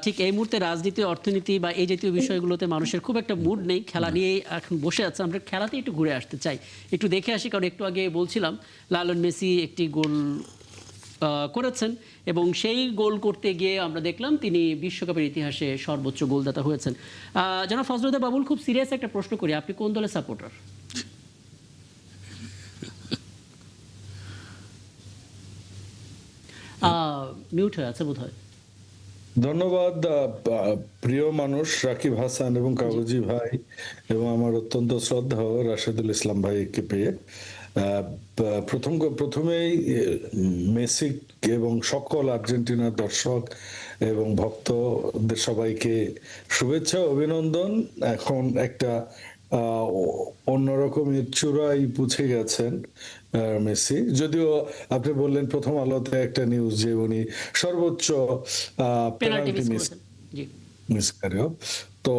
ঠিক এই মুহূর্তে রাজনীতি, অর্থনীতি বা এই জাতীয় বিষয়গুলোতে মানুষের খুব একটা মুড নেই, খেলা নিয়ে এখন বসে আছে। আমরা খেলাতে একটু ঘুরে আসতে চাই, একটু দেখে আসি। কারণ একটু আগে বলছিলাম লায়নেল মেসি একটি গোল করেছেন এবং সেই গোল করতে গিয়ে আমরা দেখলাম তিনি বিশ্বকাপের ইতিহাসে সর্বোচ্চ গোলদাতা হয়েছেন। জনাব ফজলুদ্দিন বাবুল, খুব সিরিয়াস একটা প্রশ্ন করি, আপনি কোন দলের সাপোর্টার? মিউট হয়ে আছে বোধ হয়। ধন্যবাদ প্রিয় মানুষ রাকিব হাসান এবং কাগজি ভাই এবং আমার অত্যন্ত শ্রদ্ধা রাশেদুল ইসলাম ভাইকে পেয়ে। প্রথমেই মেসি এবং সকল আর্জেন্টিনার দর্শক এবং ভক্তদের সবাইকে শুভেচ্ছা, অভিনন্দন। এখন একটা অন্যরকমের চূড়ায় পৌঁছে গেছেন মেসি। যদিও আপনি বললেন প্রথম আলোতে একটা নিউজ যে উনি সর্বোচ্চ পেনাল্টি মিস করেও। তো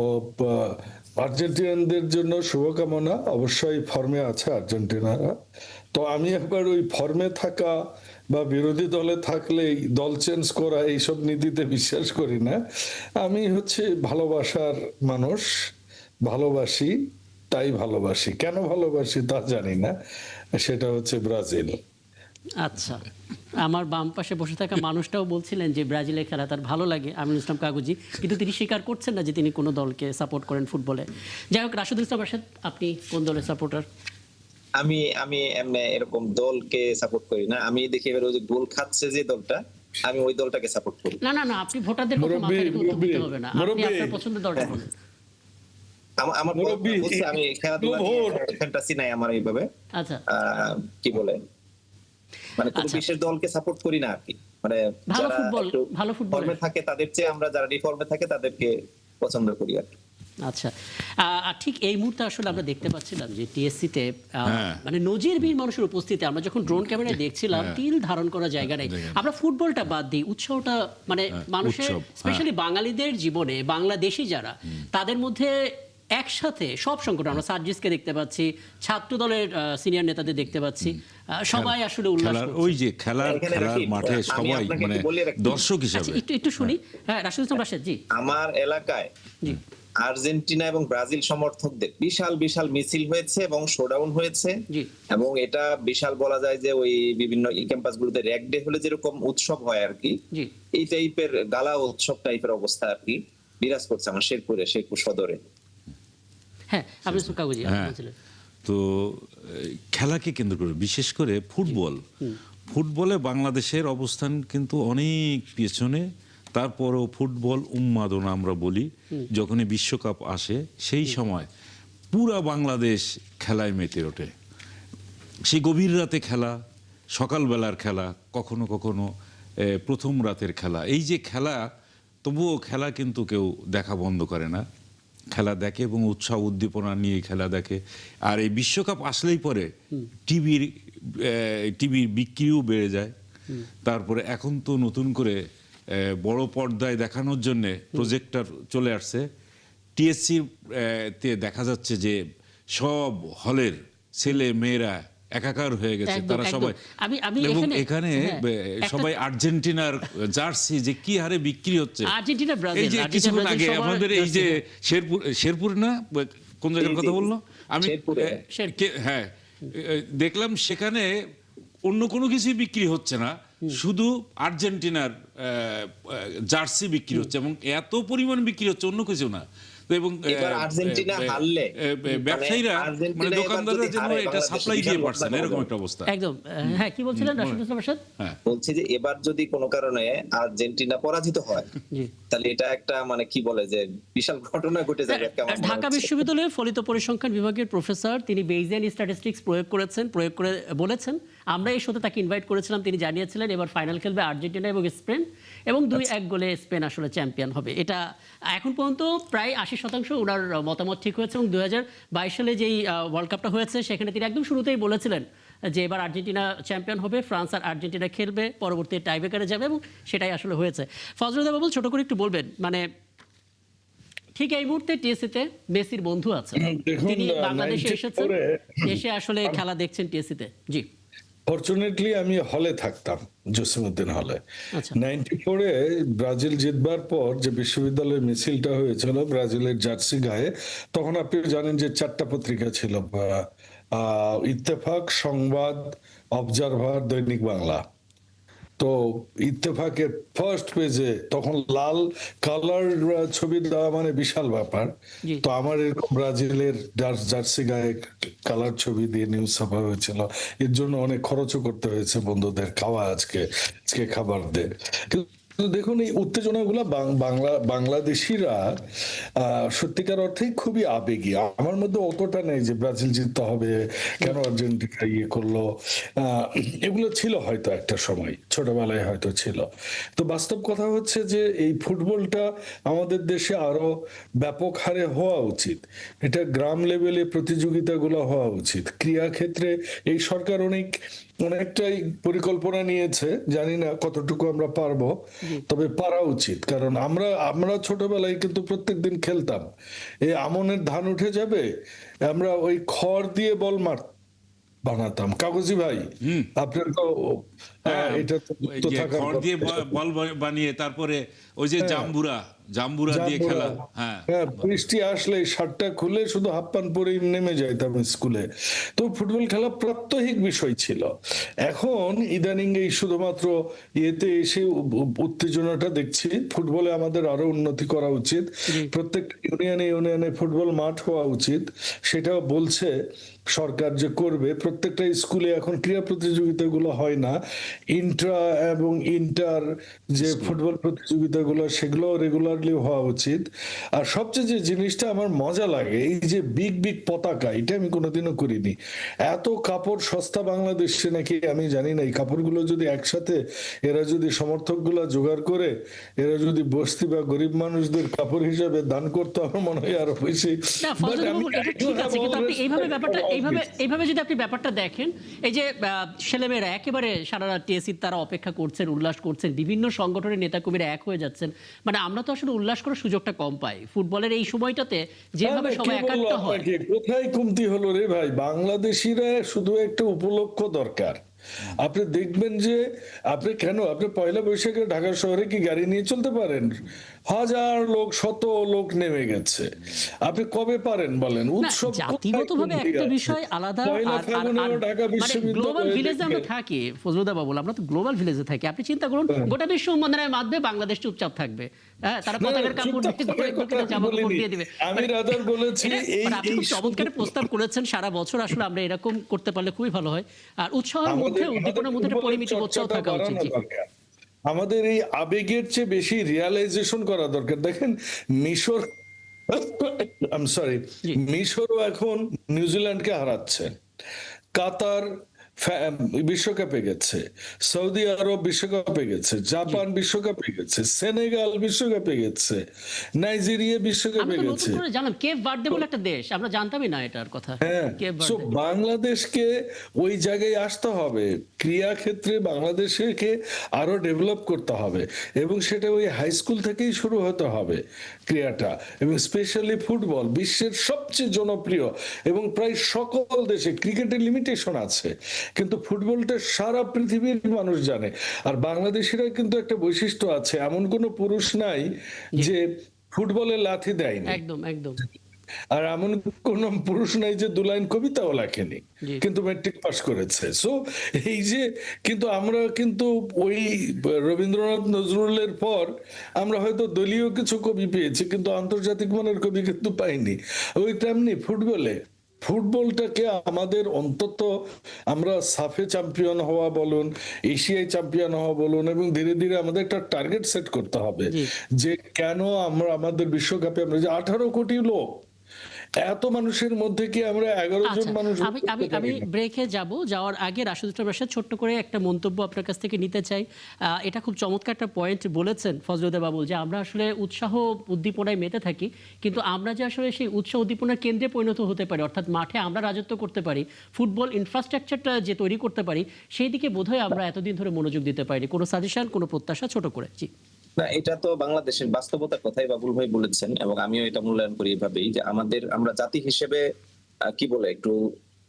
আর্জেন্টিনানদের জন্য শুভকামনা। অবশ্যই ফর্মে আছে আর্জেন্টিনারা। তো আমি একবার ওই ফর্মে থাকা বা বিরোধী দলে থাকলেই দল চেঞ্জ করা এইসব নীতিতে বিশ্বাস করি না। আমি ভালোবাসার মানুষ, ভালোবাসি, তাই ভালোবাসি। কেন ভালোবাসি তা জানি না, সেটা হচ্ছে ব্রাজিল। আচ্ছা, আমার বাম পাশে বসে থাকা মানুষটাও বলছিলেন যে ব্রাজিলের খেলা তার ভালো লাগে, আমিনুল ইসলাম কাগজি, কিন্তু তিনি স্বীকার করছেন না যে তিনি কোনো দলকে সাপোর্ট করেন ফুটবলে। যাই হোক, রাশেদুল ইসলাম রাশেদ, আপনি কোন দলের সাপোর্টার? আমি এমনি এরকম দলকে সাপোর্ট করি না। আমি দেখি এবার ওই যে গোল খাচ্ছে যে দলটা, আমি ওই দলটাকে সাপোর্ট করি। না না না, আপনি ভোটারদের কথা মাথায় রেখে উত্তর দিতে হবে না, আপনি আপনার পছন্দের দলটা বলেন। আমার বলছি আমি খেলাধুলা ফ্যান্টাসি নাই আমার এইভাবে। আচ্ছা, কি বলে, মানে কোন বিশেষ দলকে সাপোর্ট করি না আর কি। মানে ভালো যারা ফুটবল, ভালো ফুটবল ফর্মে থাকে তাদের চেয়ে আমরা যারা রিফর্মে থাকে তাদেরকে পছন্দ করি আর কি। আচ্ছা, ঠিক এই মুহূর্তে আসলে আমরা দেখতে পাচ্ছিলাম যে টিএসসিতে মানে নজিরবিহীন মানুষের উপস্থিতি। আমরা যখন ড্রোন ক্যামেরায় দেখছিলাম, তিল ধারণ করা জায়গা নেই। আমরা ফুটবলটা বাদ দিই, উৎসবটা মানে মানুষের, স্পেশালি বাঙালিদের জীবনে, বাংলাদেশি যারা, তাদের মধ্যে একসাথে সব সংগঠন, আমরা সার্জিসকে দেখতে পাচ্ছি, ছাত্র দলের সিনিয়র নেতাদের দেখতে পাচ্ছি, সবাই আসলে উল্লাস করছে। ওই যে খেলার মাঠে সবাই মানে দর্শক হিসেবে। একটু শুনি। হ্যাঁ, রাশেদুল ইসলাম রাশেদ জি। আমার এলাকায় আর্জেন্টিনা এবং ব্রাজিল সমর্থকদের বিশাল বিশাল মিছিল হয়েছে এবং শোডাউন হয়েছে, এবং এটা বিশাল বলা যায় যে ওই বিভিন্ন ক্যাম্পাস গুলোতে র‍্যাগ ডে হলে যেরকম উৎসব হয় আর কি, এই টাইপের গালা উৎসব টাইপের অবস্থা আর কি বিরাজ করছে আমার শেরপুর সদরে। হ্যাঁ, আপনি কাগজি বলছিলেন। তো খেলাকে কেন্দ্র করে, বিশেষ করে ফুটবলে বাংলাদেশের অবস্থান কিন্তু অনেক পেছনে। তারপরেও ফুটবল উন্মাদনা আমরা বলি, যখনই বিশ্বকাপ আসে সেই সময় পুরা বাংলাদেশ খেলায় মেতে ওঠে। সেই গভীর রাতে খেলা, সকালবেলার খেলা, কখনো কখনো প্রথম রাতের খেলা। এই যে খেলা, তবুও খেলা কিন্তু কেউ দেখা বন্ধ করে না, খেলা দেখে এবং উৎসাহ উদ্দীপনা নিয়ে খেলা দেখে। আর এই বিশ্বকাপ আসলেই পরে টিভির বিক্রিও বেড়ে যায়। তারপরে এখন তো নতুন করে বড় পর্দায় দেখানোর জন্য প্রজেক্টর চলে আসছে। টিএসসি তে দেখা যাচ্ছে যে সব হলের ছেলে মেয়েরা একাকার হয়ে গেছে, তারা সবাই, এবং এখানে সবাই আর্জেন্টিনার জার্সি যে কি হারে বিক্রি হচ্ছে। এই যে কিছুক্ষণ আগে আমাদের এই যে শেরপুর না কোন জায়গার কথা বললো, আমি হ্যাঁ দেখলাম সেখানে অন্য কোনো কিছুই বিক্রি হচ্ছে না, শুধু আর্জেন্টিনার জার্সি বিক্রি হচ্ছে, এবং এত পরিমাণ বিক্রি হচ্ছে, অন্য কিছু না। এবং ব্যবসায়ীরা মানে দোকানদাররা যেন এটা সাপ্লাই দিয়ে পারছেন, এরকম একটা অবস্থা। একদম। হ্যাঁ, কি বলছিলেন রাশেদুল ইসলাম রাশেদ? বলছি যে এবার যদি কোনো কারণে আর্জেন্টিনা পরাজিত হয়, তাহলে এটা একটা মানে কি বলে যে বিশাল ঘটনা ঘটে যাবে। ঢাকা বিশ্ববিদ্যালয়ের ফলিত পরিসংখ্যান বিভাগের প্রফেসর, তিনি বেইজিয়ান স্ট্যাটিস্টিক্স প্রয়োগ করে বলেছেন, আমরা এই শোতে তাকে ইনভাইট করেছিলাম, তিনি জানিয়েছিলেন এবার ফাইনাল খেলবে আর্জেন্টিনা এবং স্পেন, এবং 2-1 গোলে স্পেন আসলে চ্যাম্পিয়ন হবে। এটা এখন পর্যন্ত প্রায় 80% ওনার মতামত ঠিক হয়েছে। এবং 2022 সালে যেই ওয়ার্ল্ড কাপটা হয়েছে, সেখানে তিনি একদম শুরুতেই বলেছিলেন যে এবার আর্জেন্টিনা চ্যাম্পিয়ন হবে, ফ্রান্স আর আর্জেন্টিনা খেলবে, পরবর্তী টাইব্রেকারে যাবে, এবং সেটাই আসলে হয়েছে। ফজলুদ্দিন বাবুল, ছোট করে একটু বলবেন, মানে ঠিক এই মুহূর্তে টিএসসিতে মেসির বন্ধু আছে, তিনি বাংলাদেশে এসেছেন, এসে আসলে খেলা দেখছেন টিএসসিতে। জি, ফরচুনেটলি আমি হলে থাকতাম, জসিমউদ্দিন হলে। আচ্ছা 94-এ ব্রাজিল জিতবার পর যে বিশ্ববিদ্যালয়ের মিছিলটা হয়েছিল ব্রাজিলের জার্সি গায়ে, তখন আপনি জানেন যে 4টা পত্রিকা ছিল, ইত্তেফাক, সংবাদ, অবজারভার, দৈনিক বাংলা। তো ইত্তেফাকের ফার্স্ট পেজে তখন লাল কালার ছবি দেওয়া মানে বিশাল ব্যাপার। জি তো আমার এরকম ব্রাজিলের জার্সি গায়ে কালার ছবি দিয়ে নিউজ ছাপা হয়েছিল। এর জন্য অনেক খরচও করতে হয়েছে বন্ধুদের, খাওয়া আজকে আজকে খাবার দিয়ে। কিন্তু দেখুন এই উত্তেজনাগুলো বাংলাদেশিরা সত্যিকার অর্থেই খুবই আবেগী। আমার মধ্যে অতটা নেই যে ব্রাজিল জিততে হবে, কেন আর্জেন্টিনা ইয়ে করলো, এগুলো ছিল হয়তো একটা সময়, ছোটবেলায় হয়তো ছিল। তো বাস্তব কথা হচ্ছে যে এই ফুটবলটা আমাদের দেশে আরো ব্যাপক হারে হওয়া উচিত। এটা গ্রাম লেভেলে প্রতিযোগিতাগুলো হওয়া উচিত। ক্রীড়া ক্ষেত্রে এই সরকার অনেকটাই পরিকল্পনা নিয়েছে, জানি না কতটুকু আমরা পারবো, তবে পারা উচিত। কারণ আমরা ছোটবেলায় কিন্তু প্রত্যেকদিন খেলতাম। এই আমনের ধান উঠে যাবে, আমরা ওই খড় দিয়ে বল বানাতাম। কাগজি ভাই, আপনার তো এটা তো ওই তো যে থাকার খড় দিয়ে বল বানিয়ে তারপরে ওই যে জাম্বুরা দিয়ে খেলা। হ্যাঁ হ্যাঁ, বৃষ্টি আসলে শার্টটা খুলে শুধু হাফ প্যান্ট পরেই নেমে যাইতাম স্কুলে। তো ফুটবল খেলা প্রাত্যহিক বিষয় ছিল। এখন ইদানিং এই শুধুমাত্র ইয়েতে এসে উত্তেজনাটা দেখছি। ফুটবলে আমাদের আরো উন্নতি করা উচিত। প্রত্যেক ইউনিয়নে ফুটবল মাঠ হওয়া উচিত, সেটাও বলছে সরকার যে করবে। প্রত্যেকটা স্কুলে এখন ক্রীড়া প্রতিযোগিতাগুলো হয় না, ইন্ট্রা এবং ইন্টার যে ফুটবল প্রতিযোগিতাগুলো সেগুলো রেগুলারলি হওয়া উচিত। আর সবচেয়ে যে জিনিসটা আমার মজা লাগে, এই যে বিগ পতাকা, এটা আমি কোনোদিনও করিনি। এত কাপড় সস্তা বাংলাদেশে নাকি আমি জানি না। এই কাপড়গুলো যদি একসাথে এরা যদি সমর্থকগুলা জোগাড় করে এরা যদি বস্তি বা গরিব মানুষদের কাপড় হিসাবে দান করতে, আমার মনে হয় আরো বেশি। না ফজলুল বাবু, এটা ঠিক আছে, কিন্তু আপনি এইভাবে যদি আপনি ব্যাপারটা দেখেন, এই যে ছেলেমেয়েরা একেবারে সারা রাত টিএসসির তারা অপেক্ষা করছেন, উল্লাস করছেন, বিভিন্ন সংগঠনের নেতাকর্মীরা এক হয়ে যাচ্ছেন, মানে আমরা তো আসলে উল্লাস করার সুযোগটা কম পাই ফুটবলের এই সময়টাতে, যেভাবে সবাই একাত্ম হয়। কোথায় কমতি হলো রে ভাই? বাংলাদেশিরা শুধু একটা উপলক্ষ দরকার। আপনি দেখবেন যে আপনি পয়লা বৈশাখে ঢাকা শহরে কি গাড়ি নিয়ে চলতে পারেন? হাজার লোক, শত লোক নেমে গেছে। আপনি কবে পারেন বলেন? উৎসব জাতিগতভাবে একটা বিষয় আলাদা, ঢাকা মানে গ্লোবাল ভিলেজে আমরা থাকি ফজলুদা বাবু, আমরা তো গ্লোবাল ভিলেজে থাকি। আপনি চিন্তা করুন গোটা বিশ্ব উন্নয়নের মাধ্যমে বাংলাদেশ চুপচাপ থাকবে, হ্যাঁ, তারা পতাকার কাপড় জামা কাপড় দিয়ে দিবে। আমি রাদার বলেছি আপনি খুব চমৎকার প্রস্তাব করেছেন, সারা বছর আসলে আমরা এরকম করতে পারলে খুবই ভালো হয়। আর উৎসাহের মধ্যে, উদ্দীপনার মধ্যে একটা পরিমিত উৎসাহ থাকা উচিত। আমাদের এই আবেগের চেয়ে বেশি রিয়ালাইজেশন করা দরকার। দেখেন মিশরও এখন নিউজিল্যান্ডকে হারাচ্ছে, কাতার বিশ্বকাপে গেছে, সৌদি আরব বিশ্বকাপে গেছে, জাপান বিশ্বকাপে গেছে, সেনেগাল বিশ্বকাপে গেছে, নাইজেরিয়া বিশ্বকাপে গেছে। জানলাম কেপ ভার্দে বলে একটা দেশ, আমরা জানতামই না এটার কথা। হ্যাঁ, বাংলাদেশকে ওই জায়গায় আসতে হবে। ক্রীড়া ক্ষেত্রে বাংলাদেশকে আরো ডেভেলপ করতে হবে, এবং সেটা ওই হাই স্কুল থেকেই শুরু হতে হবে ক্রীড়াটা। এবং স্পেশালি ফুটবল বিশ্বের সবচেয়ে জনপ্রিয়, এবং প্রায় সকল দেশে ক্রিকেটের লিমিটেশন আছে, কিন্তু ফুটবলটা সারা পৃথিবীর মানুষ জানে। আর বাংলাদেশিরা কিন্তু একটা বৈশিষ্ট্য আছে, এমন কোনো পুরুষ নাই যে ফুটবলে লাথি দেয়নি। একদম একদম। আর এমন কোন পুরুষ নাই যে 2 লাইন কবিতাও লেখেনি, কিন্তু ম্যাট্রিক পাস করেছে। সো এই যে, কিন্তু আমরা কিন্তু ওই রবীন্দ্রনাথ নজরুলের পর আমরা হয়তো দলীয় কিছু কবি পেয়েছি, কিন্তু আন্তর্জাতিক মানের কবি কিন্তু পাইনি। ওই তেমনি ফুটবলটাকে আমাদের অন্তত আমরা সাফে চ্যাম্পিয়ন হওয়া বলুন, এশিয়ায় চ্যাম্পিয়ন হওয়া বলুন, এবং ধীরে ধীরে আমাদের একটা টার্গেট সেট করতে হবে যে কেন আমরা আমাদের বিশ্বকাপে আমরা যে 18 কোটি লোক, এত মানুষের মধ্যে কি আমরা 11 জন মানুষ? আমি ব্রেকে যাওয়ার আগে রাশেদুল বাসার ছোট্ট করে একটা মন্তব্য আপনার কাছ থেকে নিতে চাই। এটা খুব চমৎকার একটা পয়েন্ট বলেছেন ফজলুদ্দা বাবু, যে আমরা আসলে উৎসাহ উদ্দীপনায় মেতে থাকি, কিন্তু আমরা যে আসলে সেই উৎসাহ উদ্দীপনার কেন্দ্রে পরিণত হতে পারি, অর্থাৎ মাঠে আমরা রাজত্ব করতে পারি, ফুটবল ইনফ্রাস্ট্রাকচারটা যে তৈরি করতে পারি, সেই দিকে বোধহয় আমরা এতদিন ধরে মনোযোগ দিতে পারি। কোনো সাজেশন, কোনো প্রত্যাশা ছোট করে? জি না, এটা তো বাংলাদেশের বাস্তবতার কথাই বাবুল ভাই বলেছেন, এবং আমিও এটা মূল্যায়ন করি এভাবেই যে আমরা জাতি হিসেবে কি বলে একটু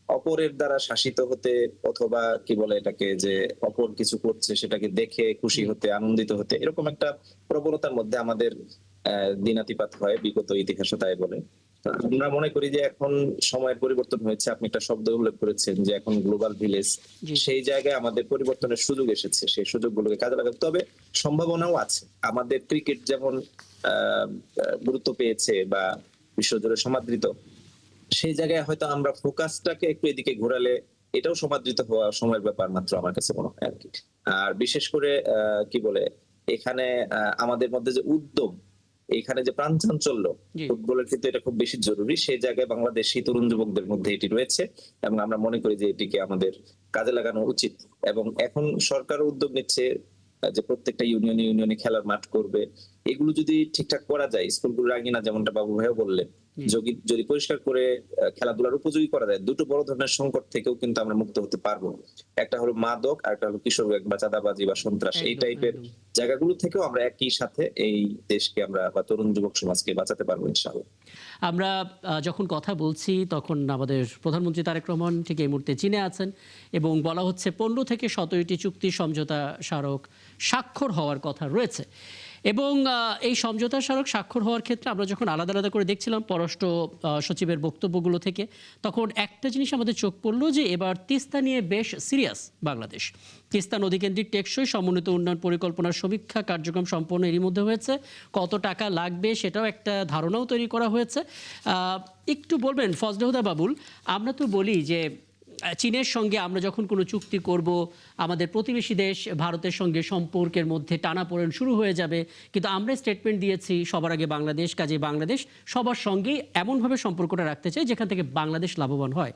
অপরের দ্বারা শাসিত হতে, অথবা কি বলে এটাকে, যে অপর কিছু করছে সেটাকে দেখে খুশি হতে, আনন্দিত হতে, এরকম একটা প্রবণতার মধ্যে আমাদের দিনাতিপাত হয়, বিগত ইতিহাসে তাই বলে। তো আমরা মনে করি যে এখন সময়ের পরিবর্তন হয়েছে। আপনি একটা শব্দ উল্লেখ করেছেন যে এখন গ্লোবাল ভিলেজ, জি। সেই জায়গায় আমাদের পরিবর্তনের সুযোগ এসেছে। সেই সুযোগগুলোকে কাজে লাগাতে, তবে সম্ভাবনাও আছে। আমাদের ক্রিকেট যেমন গুরুত্ব পেয়েছে বা বিশ্বজুড়ে সমাদৃত, সেই জায়গায় হয়তো আমরা ফোকাসটাকে একটু এদিকে ঘোরালে এটাও সমাদৃত হওয়া সময়ের ব্যাপার মাত্র, আমার কাছে মনে হয় আর কি। আর বিশেষ করে কি বলে, এখানে আমাদের মধ্যে যে উদ্যম, এখানে যে প্রাণচাঞ্চল্য, জি। ফুটবলের ক্ষেত্রে এটা খুব বেশি জরুরি। সেই জায়গায় বাংলাদেশি তরুণ যুবকদের মধ্যে এটি রয়েছে এবং আমরা মনে করি যে এটিকে আমাদের কাজে লাগানো উচিত। এবং এখন সরকারও উদ্যোগ নিচ্ছে যে প্রত্যেকটা ইউনিয়নে খেলার মাঠ করবে। এগুলো যদি ঠিকঠাক করা যায়, স্কুলগুলোর আঙিনা যেমনটা বাবু ভাইও বললেন, যদি পরিষ্কার করে খেলাধুলার উপযোগী করা যায়, দুটো বড় ধরনের সংকট থেকেও কিন্তু আমরা মুক্ত হতে পারবো। একটা হলো মাদক, আর একটা হলো কিশোর বা চাঁদাবাজি বা সন্ত্রাস। এই একদম, টাইপের একদম। জায়গাগুলো থেকেও আমরা একই সাথে এই দেশকে আমরা বা তরুণ যুবক সমাজকে বাঁচাতে পারবো ইনশাআল্লাহ। আমরা যখন কথা বলছি তখন আমাদের প্রধানমন্ত্রী তারেক রহমান ঠিক এই মুহূর্তে চীনে আছেন এবং বলা হচ্ছে 15 থেকে 17টি চুক্তি সমঝোতা স্মারক স্বাক্ষর হওয়ার কথা রয়েছে। এবং এই সমঝোতা স্মারক স্বাক্ষর হওয়ার ক্ষেত্রে আমরা যখন আলাদা আলাদা করে দেখছিলাম পররাষ্ট্র সচিবের বক্তব্যগুলো থেকে, তখন একটা জিনিস আমাদের চোখ পড়লো যে এবার তিস্তা নিয়ে বেশ সিরিয়াস বাংলাদেশ। তিস্তা নদীকেন্দ্রিক টেকসই সমন্বিত উন্নয়ন পরিকল্পনার সমীক্ষা কার্যক্রম সম্পন্ন এরই মধ্যে হয়েছে। কত টাকা লাগবে সেটাও একটা ধারণাও তৈরি করা হয়েছে। একটু বলবেন ফজলে হুদা বাবুল, আমরা তো বলি যে চীনের সঙ্গে আমরা যখন কোনো চুক্তি করব, আমাদের প্রতিবেশী দেশ ভারতের সঙ্গে সম্পর্কের মধ্যে টানাপোড়েন শুরু হয়ে যাবে, কিন্তু আমরা স্টেটমেন্ট দিয়েছি সবার আগে বাংলাদেশ, কাজে বাংলাদেশ সবার সঙ্গেই এমনভাবে সম্পর্কটা রাখতে চাই যেখান থেকে বাংলাদেশ লাভবান হয়।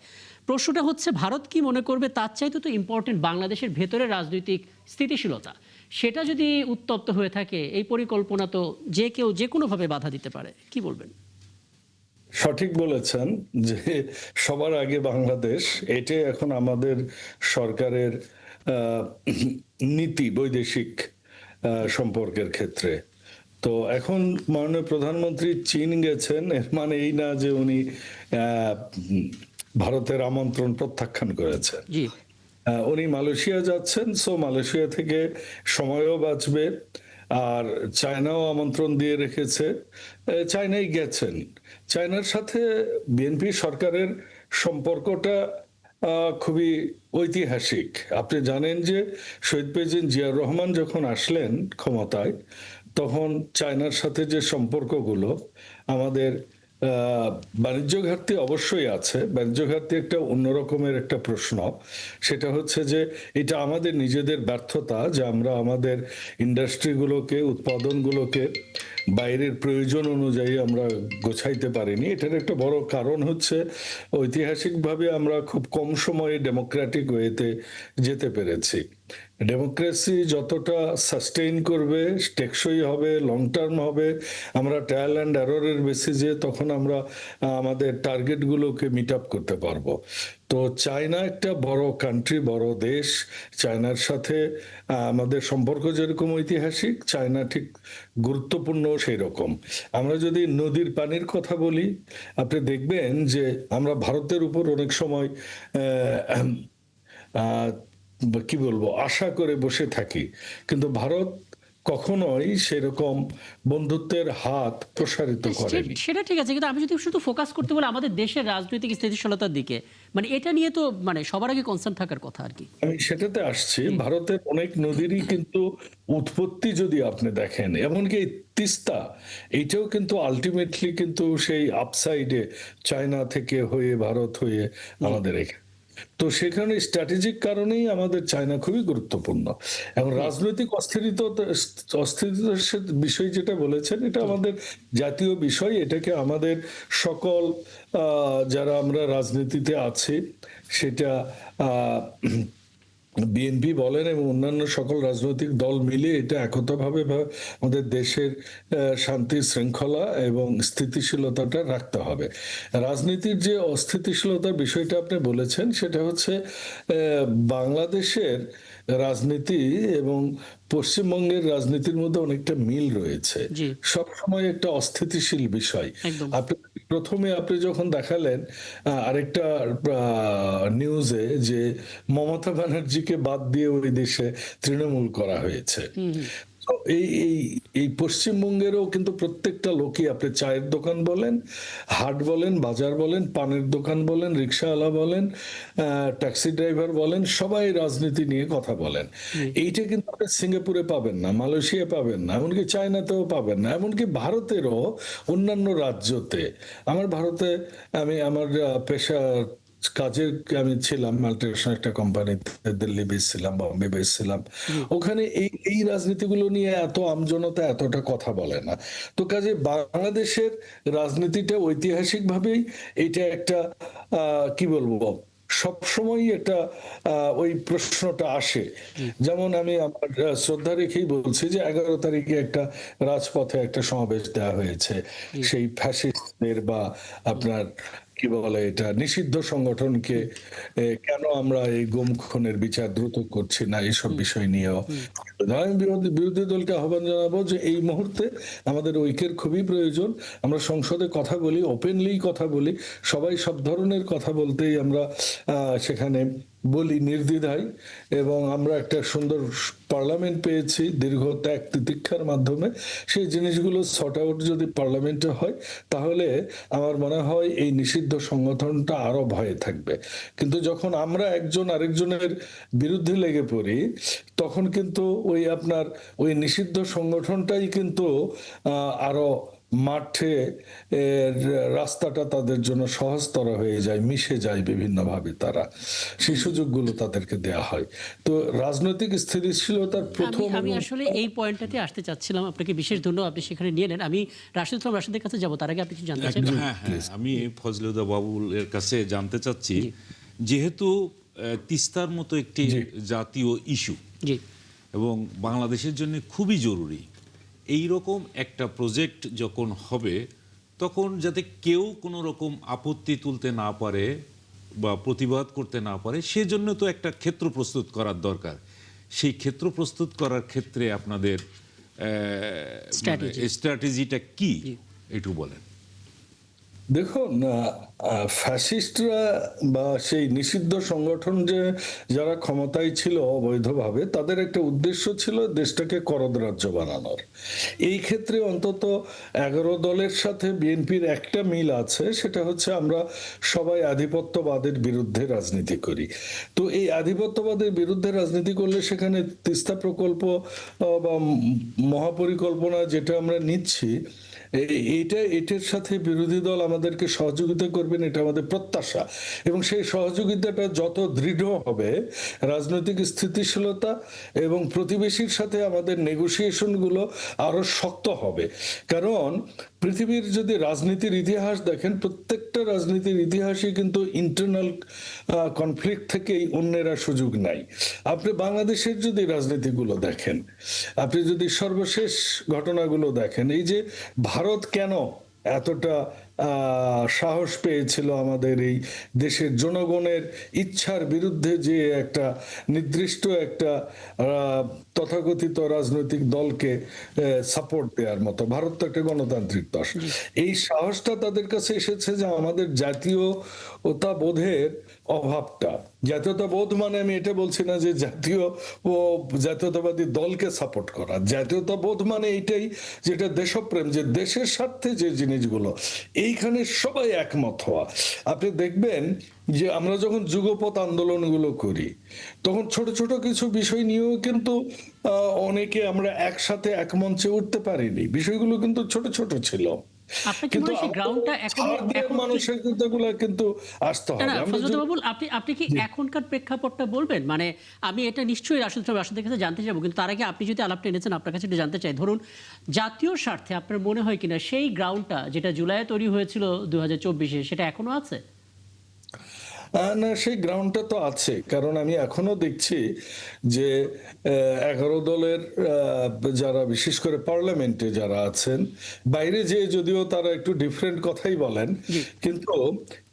প্রশ্নটা হচ্ছে ভারত কি মনে করবে, তার চাইতে তো ইম্পর্টেন্ট বাংলাদেশের ভেতরে রাজনৈতিক স্থিতিশীলতা। সেটা যদি উত্তপ্ত হয়ে থাকে, এই পরিকল্পনা তো যে কেউ যে কোনোভাবে বাধা দিতে পারে। কি বলবেন? সঠিক বলেছেন যে সবার আগে বাংলাদেশ, এটাই এখন আমাদের সরকারের নীতি বৈদেশিক সম্পর্কের ক্ষেত্রে। তো এখন মাননীয় প্রধানমন্ত্রী চীন গেছেন, এর মানে এই না যে উনি ভারতের আমন্ত্রণ প্রত্যাখ্যান করেছেন। জি। উনি মালয়েশিয়া যাচ্ছেন, সো মালয়েশিয়া থেকে সময়ও বাঁচবে। আর চায়নাও আমন্ত্রণ দিয়ে রেখেছে, চায়নায় গেছেন। চায়নার সাথে বিএনপি সরকারের সম্পর্কটা খুবই ঐতিহাসিক। আপনি জানেন যে শহীদ প্রেসিডেন্ট জিয়াউর রহমান যখন আসলেন ক্ষমতায়, তখন চায়নার সাথে যে সম্পর্কগুলো, আমাদের বাণিজ্য ঘাটতি অবশ্যই আছে। বাণিজ্য ঘাটতি একটা অন্যরকমের একটা প্রশ্ন। সেটা হচ্ছে যে এটা আমাদের নিজেদের ব্যর্থতা যে আমরা আমাদের ইন্ডাস্ট্রিগুলোকে, উৎপাদনগুলোকে বাইরের প্রয়োজন অনুযায়ী আমরা গোছাইতে পারিনি। এটার একটা বড় কারণ হচ্ছে ঐতিহাসিকভাবে আমরা খুব কম সময়ে ডেমোক্রেটিক ওয়েতে যেতে পেরেছি। ডেমোক্রেসি যতটা সাস্টেইন করবে, টেকসই হবে, লং টার্ম হবে, আমরা ট্রায়াল অ্যান্ড এররের বেসিসে তখন আমরা আমাদের টার্গেটগুলোকে মিট আপ করতে পারবো। তো চায়না একটা বড় কান্ট্রি, বড় দেশ। চায়নার সাথে আমাদের সম্পর্ক যেরকম ঐতিহাসিক, চায়না ঠিক গুরুত্বপূর্ণ সেই রকম। আমরা যদি নদীর পানির কথা বলি, আপনি দেখবেন যে আমরা ভারতের উপর অনেক সময় কি বলবো, আশা করে বসে থাকি, কিন্তু ভারত কখনোই সেরকম বন্ধুত্বের হাত প্রসারিত করেনি। সেটা ঠিক আছে, কিন্তু আমি যদি শুধু ফোকাস করতে বলি আমাদের দেশের রাজনৈতিক স্থিতিশীলতার দিকে, মানে এটা নিয়ে তো মানে সবার আগে কনসার্ন থাকার কথা আর কি। আমি সেটাতে আসছি। ভারতের অনেক নদীরই কিন্তু উৎপত্তি যদি আপনি দেখেন, এমনকি এই তিস্তা, এইটাও কিন্তু আলটিমেটলি কিন্তু সেই আপসাইডে চায়না থেকে হয়ে ভারত হয়ে আমাদের এখানে। তো সেখানে স্ট্র্যাটেজিক কারণেই আমাদের চায়না খুবই গুরুত্বপূর্ণ। এবং রাজনৈতিক অস্থিরতার বিষয় যেটা বলেছেন, এটা আমাদের জাতীয় বিষয়। এটাকে আমাদের সকল যারা আমরা রাজনীতিতে আছি, সেটা বিএনপি বলেন এবং অন্যান্য সকল রাজনৈতিক দল মিলে এটা একতাভাবে আমাদের দেশের শান্তি শৃঙ্খলা এবং স্থিতিশীলতাটা রাখতে হবে। রাজনীতির যে অস্থিতিশীলতার বিষয়টা আপনি বলেছেন, সেটা হচ্ছে বাংলাদেশের রাজনীতি এবং পশ্চিমবঙ্গের রাজনীতির মধ্যে অনেকটা মিল রয়েছে। জি। সব সময় একটা অস্থিতিশীল বিষয়। একদম। আপনি প্রথমে আপনি যখন দেখালেন আরেকটা নিউজে যে মমতা ব্যানার্জিকে বাদ দিয়ে ওই দেশে তৃণমূল করা হয়েছে। তো এই পশ্চিমবঙ্গেরও কিন্তু প্রত্যেকটা লোকই, আপনি চায়ের দোকান বলেন, হাট বলেন, বাজার বলেন, পানের দোকান বলেন, রিক্সাওয়ালা বলেন, ট্যাক্সি ড্রাইভার বলেন, সবাই রাজনীতি নিয়ে কথা বলেন। এইটা কিন্তু আপনি সিঙ্গাপুরে পাবেন না, মালয়েশিয়া পাবেন না, এমনকি চায়নাতেও পাবেন না, এমনকি ভারতেরও অন্যান্য রাজ্যতে। ভারতে আমার পেশা কাজের আমি ছিলাম মাল্টিনেশনাল একটা কোম্পানিতে, দিল্লি বেস ছিলাম, বম্বে বেস ছিলাম। ওখানে এই রাজনীতিগুলো নিয়ে এত আমজনতা এতটা কথা বলে না। তো কাজে বাংলাদেশের রাজনীতিটা ঐতিহাসিকভাবেই এটা একটা কি বলবো, সবসময় একটা ওই প্রশ্নটা আসে। যেমন আমি আমার শ্রদ্ধা রেখেই বলছি যে 11 তারিখে একটা রাজপথে একটা সমাবেশ দেওয়া হয়েছে সেই ফ্যাসিস্টদের বা আপনার কি বলে এটা নিষিদ্ধ সংগঠনকে কেন আমরা এই গুম খুনের বিচার দ্রুত করছি না, এইসব বিষয় নিয়েও আমি বিরোধী দলকে আহ্বান জানাবো যে এই মুহূর্তে আমাদের ঐক্যের খুবই প্রয়োজন। আমরা সংসদে কথা বলি, ওপেনলি কথা বলি, সবাই সব ধরনের কথা বলতেই আমরা সেখানে বলি নির্দ্বিধায়, এবং আমরা একটা সুন্দর পার্লামেন্ট পেয়েছি দীর্ঘ ত্যাগ তিতিক্ষার মাধ্যমে। সেই জিনিসগুলো সর্ট আউট যদি পার্লামেন্টে হয় তাহলে আমার মনে হয় এই নিষিদ্ধ সংগঠনটা আরো ভয়ে থাকবে। কিন্তু যখন আমরা একজন আরেকজনের বিরুদ্ধে লেগে পড়ি তখন কিন্তু ওই নিষিদ্ধ সংগঠনটাই কিন্তু আরো মাঠে রাস্তাটা তাদের জন্য সহজতর হয়ে যায়, মিশে যায় বিভিন্নভাবে, তারা সেই সুযোগগুলো তাদেরকে দেয়া হয়। তো রাজনৈতিক স্থিতিশীলতার প্রথম আমি আসলে এই পয়েন্টটাতে আসতে চাচ্ছিলাম, আপনাকে বিশেষ ধন্যবাদ, আপনি সেখানে নিয়ে নেন। আমি রাশেদের কাছে যাব, তার আগে আপনি কিছু জানতে চাই? হ্যাঁ, আমি ফজলুদ্দা বাবুলের কাছে জানতে চাচ্ছি, যেহেতু তিস্তার মতো একটি জাতীয় ইস্যু এবং বাংলাদেশের জন্য খুবই জরুরি, এই রকম একটা প্রজেক্ট যখন হবে তখন যাতে কেউ কোনো রকম আপত্তি তুলতে না পারে বা প্রতিবাদ করতে না পারে, সেজন্য তো একটা ক্ষেত্র প্রস্তুত করার দরকার। সেই ক্ষেত্র প্রস্তুত করার ক্ষেত্রে আপনাদের স্ট্র্যাটেজিটা কি একটু বলেন। দেখুন, ফ্যাসিস্টরা বা সেই নিষিদ্ধ সংগঠন যারা ক্ষমতায় ছিল অবৈধভাবে, তাদের একটা উদ্দেশ্য ছিল দেশটাকে করদ রাজ্য বানানোর। এই ক্ষেত্রে অন্তত 11 দলের সাথে বিএনপির একটা মিল আছে, সেটা হচ্ছে আমরা সবাই আধিপত্যবাদের বিরুদ্ধে রাজনীতি করি। তো এই আধিপত্যবাদের বিরুদ্ধে রাজনীতি করলে সেখানে তিস্তা প্রকল্প বা মহাপরিকল্পনা যেটা আমরা নিচ্ছি, এটার সাথে বিরোধী দল আমাদেরকে সহযোগিতা করবেন, এটা আমাদের প্রত্যাশা। এবং সেই সহযোগিতাটা যত দৃঢ় হবে, রাজনৈতিক স্থিতিশীলতা এবং প্রতিবেশীর সাথে আমাদের নেগোসিয়েশন গুলো আরো শক্ত হবে। কারণ পৃথিবীর যদি রাজনীতির ইতিহাস দেখেন, প্রত্যেকটা রাজনীতির ইতিহাসে কিন্তু ইন্টারনাল কনফ্লিক্ট থেকেই অন্যেরা সুযোগ নাই। আপনি বাংলাদেশের যদি রাজনীতিগুলো দেখেন, আপনি যদি সর্বশেষ ঘটনাগুলো দেখেন, এই যে ভারত কেন এতটা সাহস পেয়েছিল আমাদের এই দেশের জনগণের ইচ্ছার বিরুদ্ধে যে একটা নির্দিষ্ট একটা তথাকথিত রাজনৈতিক দলকে সাপোর্ট দেওয়ার মতো, ভারত তো একটা গণতান্ত্রিক দেশ, এই সাহসটা তাদের কাছে এসেছে যে আমাদের জাতীয়তা বোধের অভাবটা। জাতীয়তা বোধ মানে আমি এটা বলছি না যে জাতীয়তাবাদী দলকে সাপোর্ট করা, জাতীয়তা বোধ মানে এইটাই যেটা দেশপ্রেম, যে দেশের স্বার্থে যে জিনিসগুলো, এইখানে সবাই একমত হওয়া। আপনি দেখবেন যে আমরা যখন যুগপৎ আন্দোলনগুলো করি তখন ছোট ছোট কিছু বিষয় নিয়েও কিন্তু অনেকে আমরা একসাথে এক মঞ্চে উঠতে পারিনি, বিষয়গুলো কিন্তু ছোট ছোট ছিল। কিন্তু মানুষের কিন্তু আসতে হবে। আপনি কি এখনকার প্রেক্ষাপটটা বলবেন? মানে আমি এটা নিশ্চয়ই রাশেদের কাছে জানতে চাইবো, কিন্তু তার আগে আপনি যদি আলাপটা এনেছেন আপনার কাছে একটু জানতে চাই, ধরুন জাতীয় স্বার্থে আপনার মনে হয় কিনা সেই গ্রাউন্ডটা যেটা জুলাইয়ে তৈরি হয়েছিল 2024-এ, সেটা এখনো আছে? না, সেই গ্রাউন্ডটা তো আছে, কারণ আমি এখনো দেখছি যে 11 দলের যারা বিশেষ করে পার্লামেন্টে যারা আছেন, বাইরে যেয়ে যদিও তারা একটু ডিফারেন্ট কথাই বলেন, কিন্তু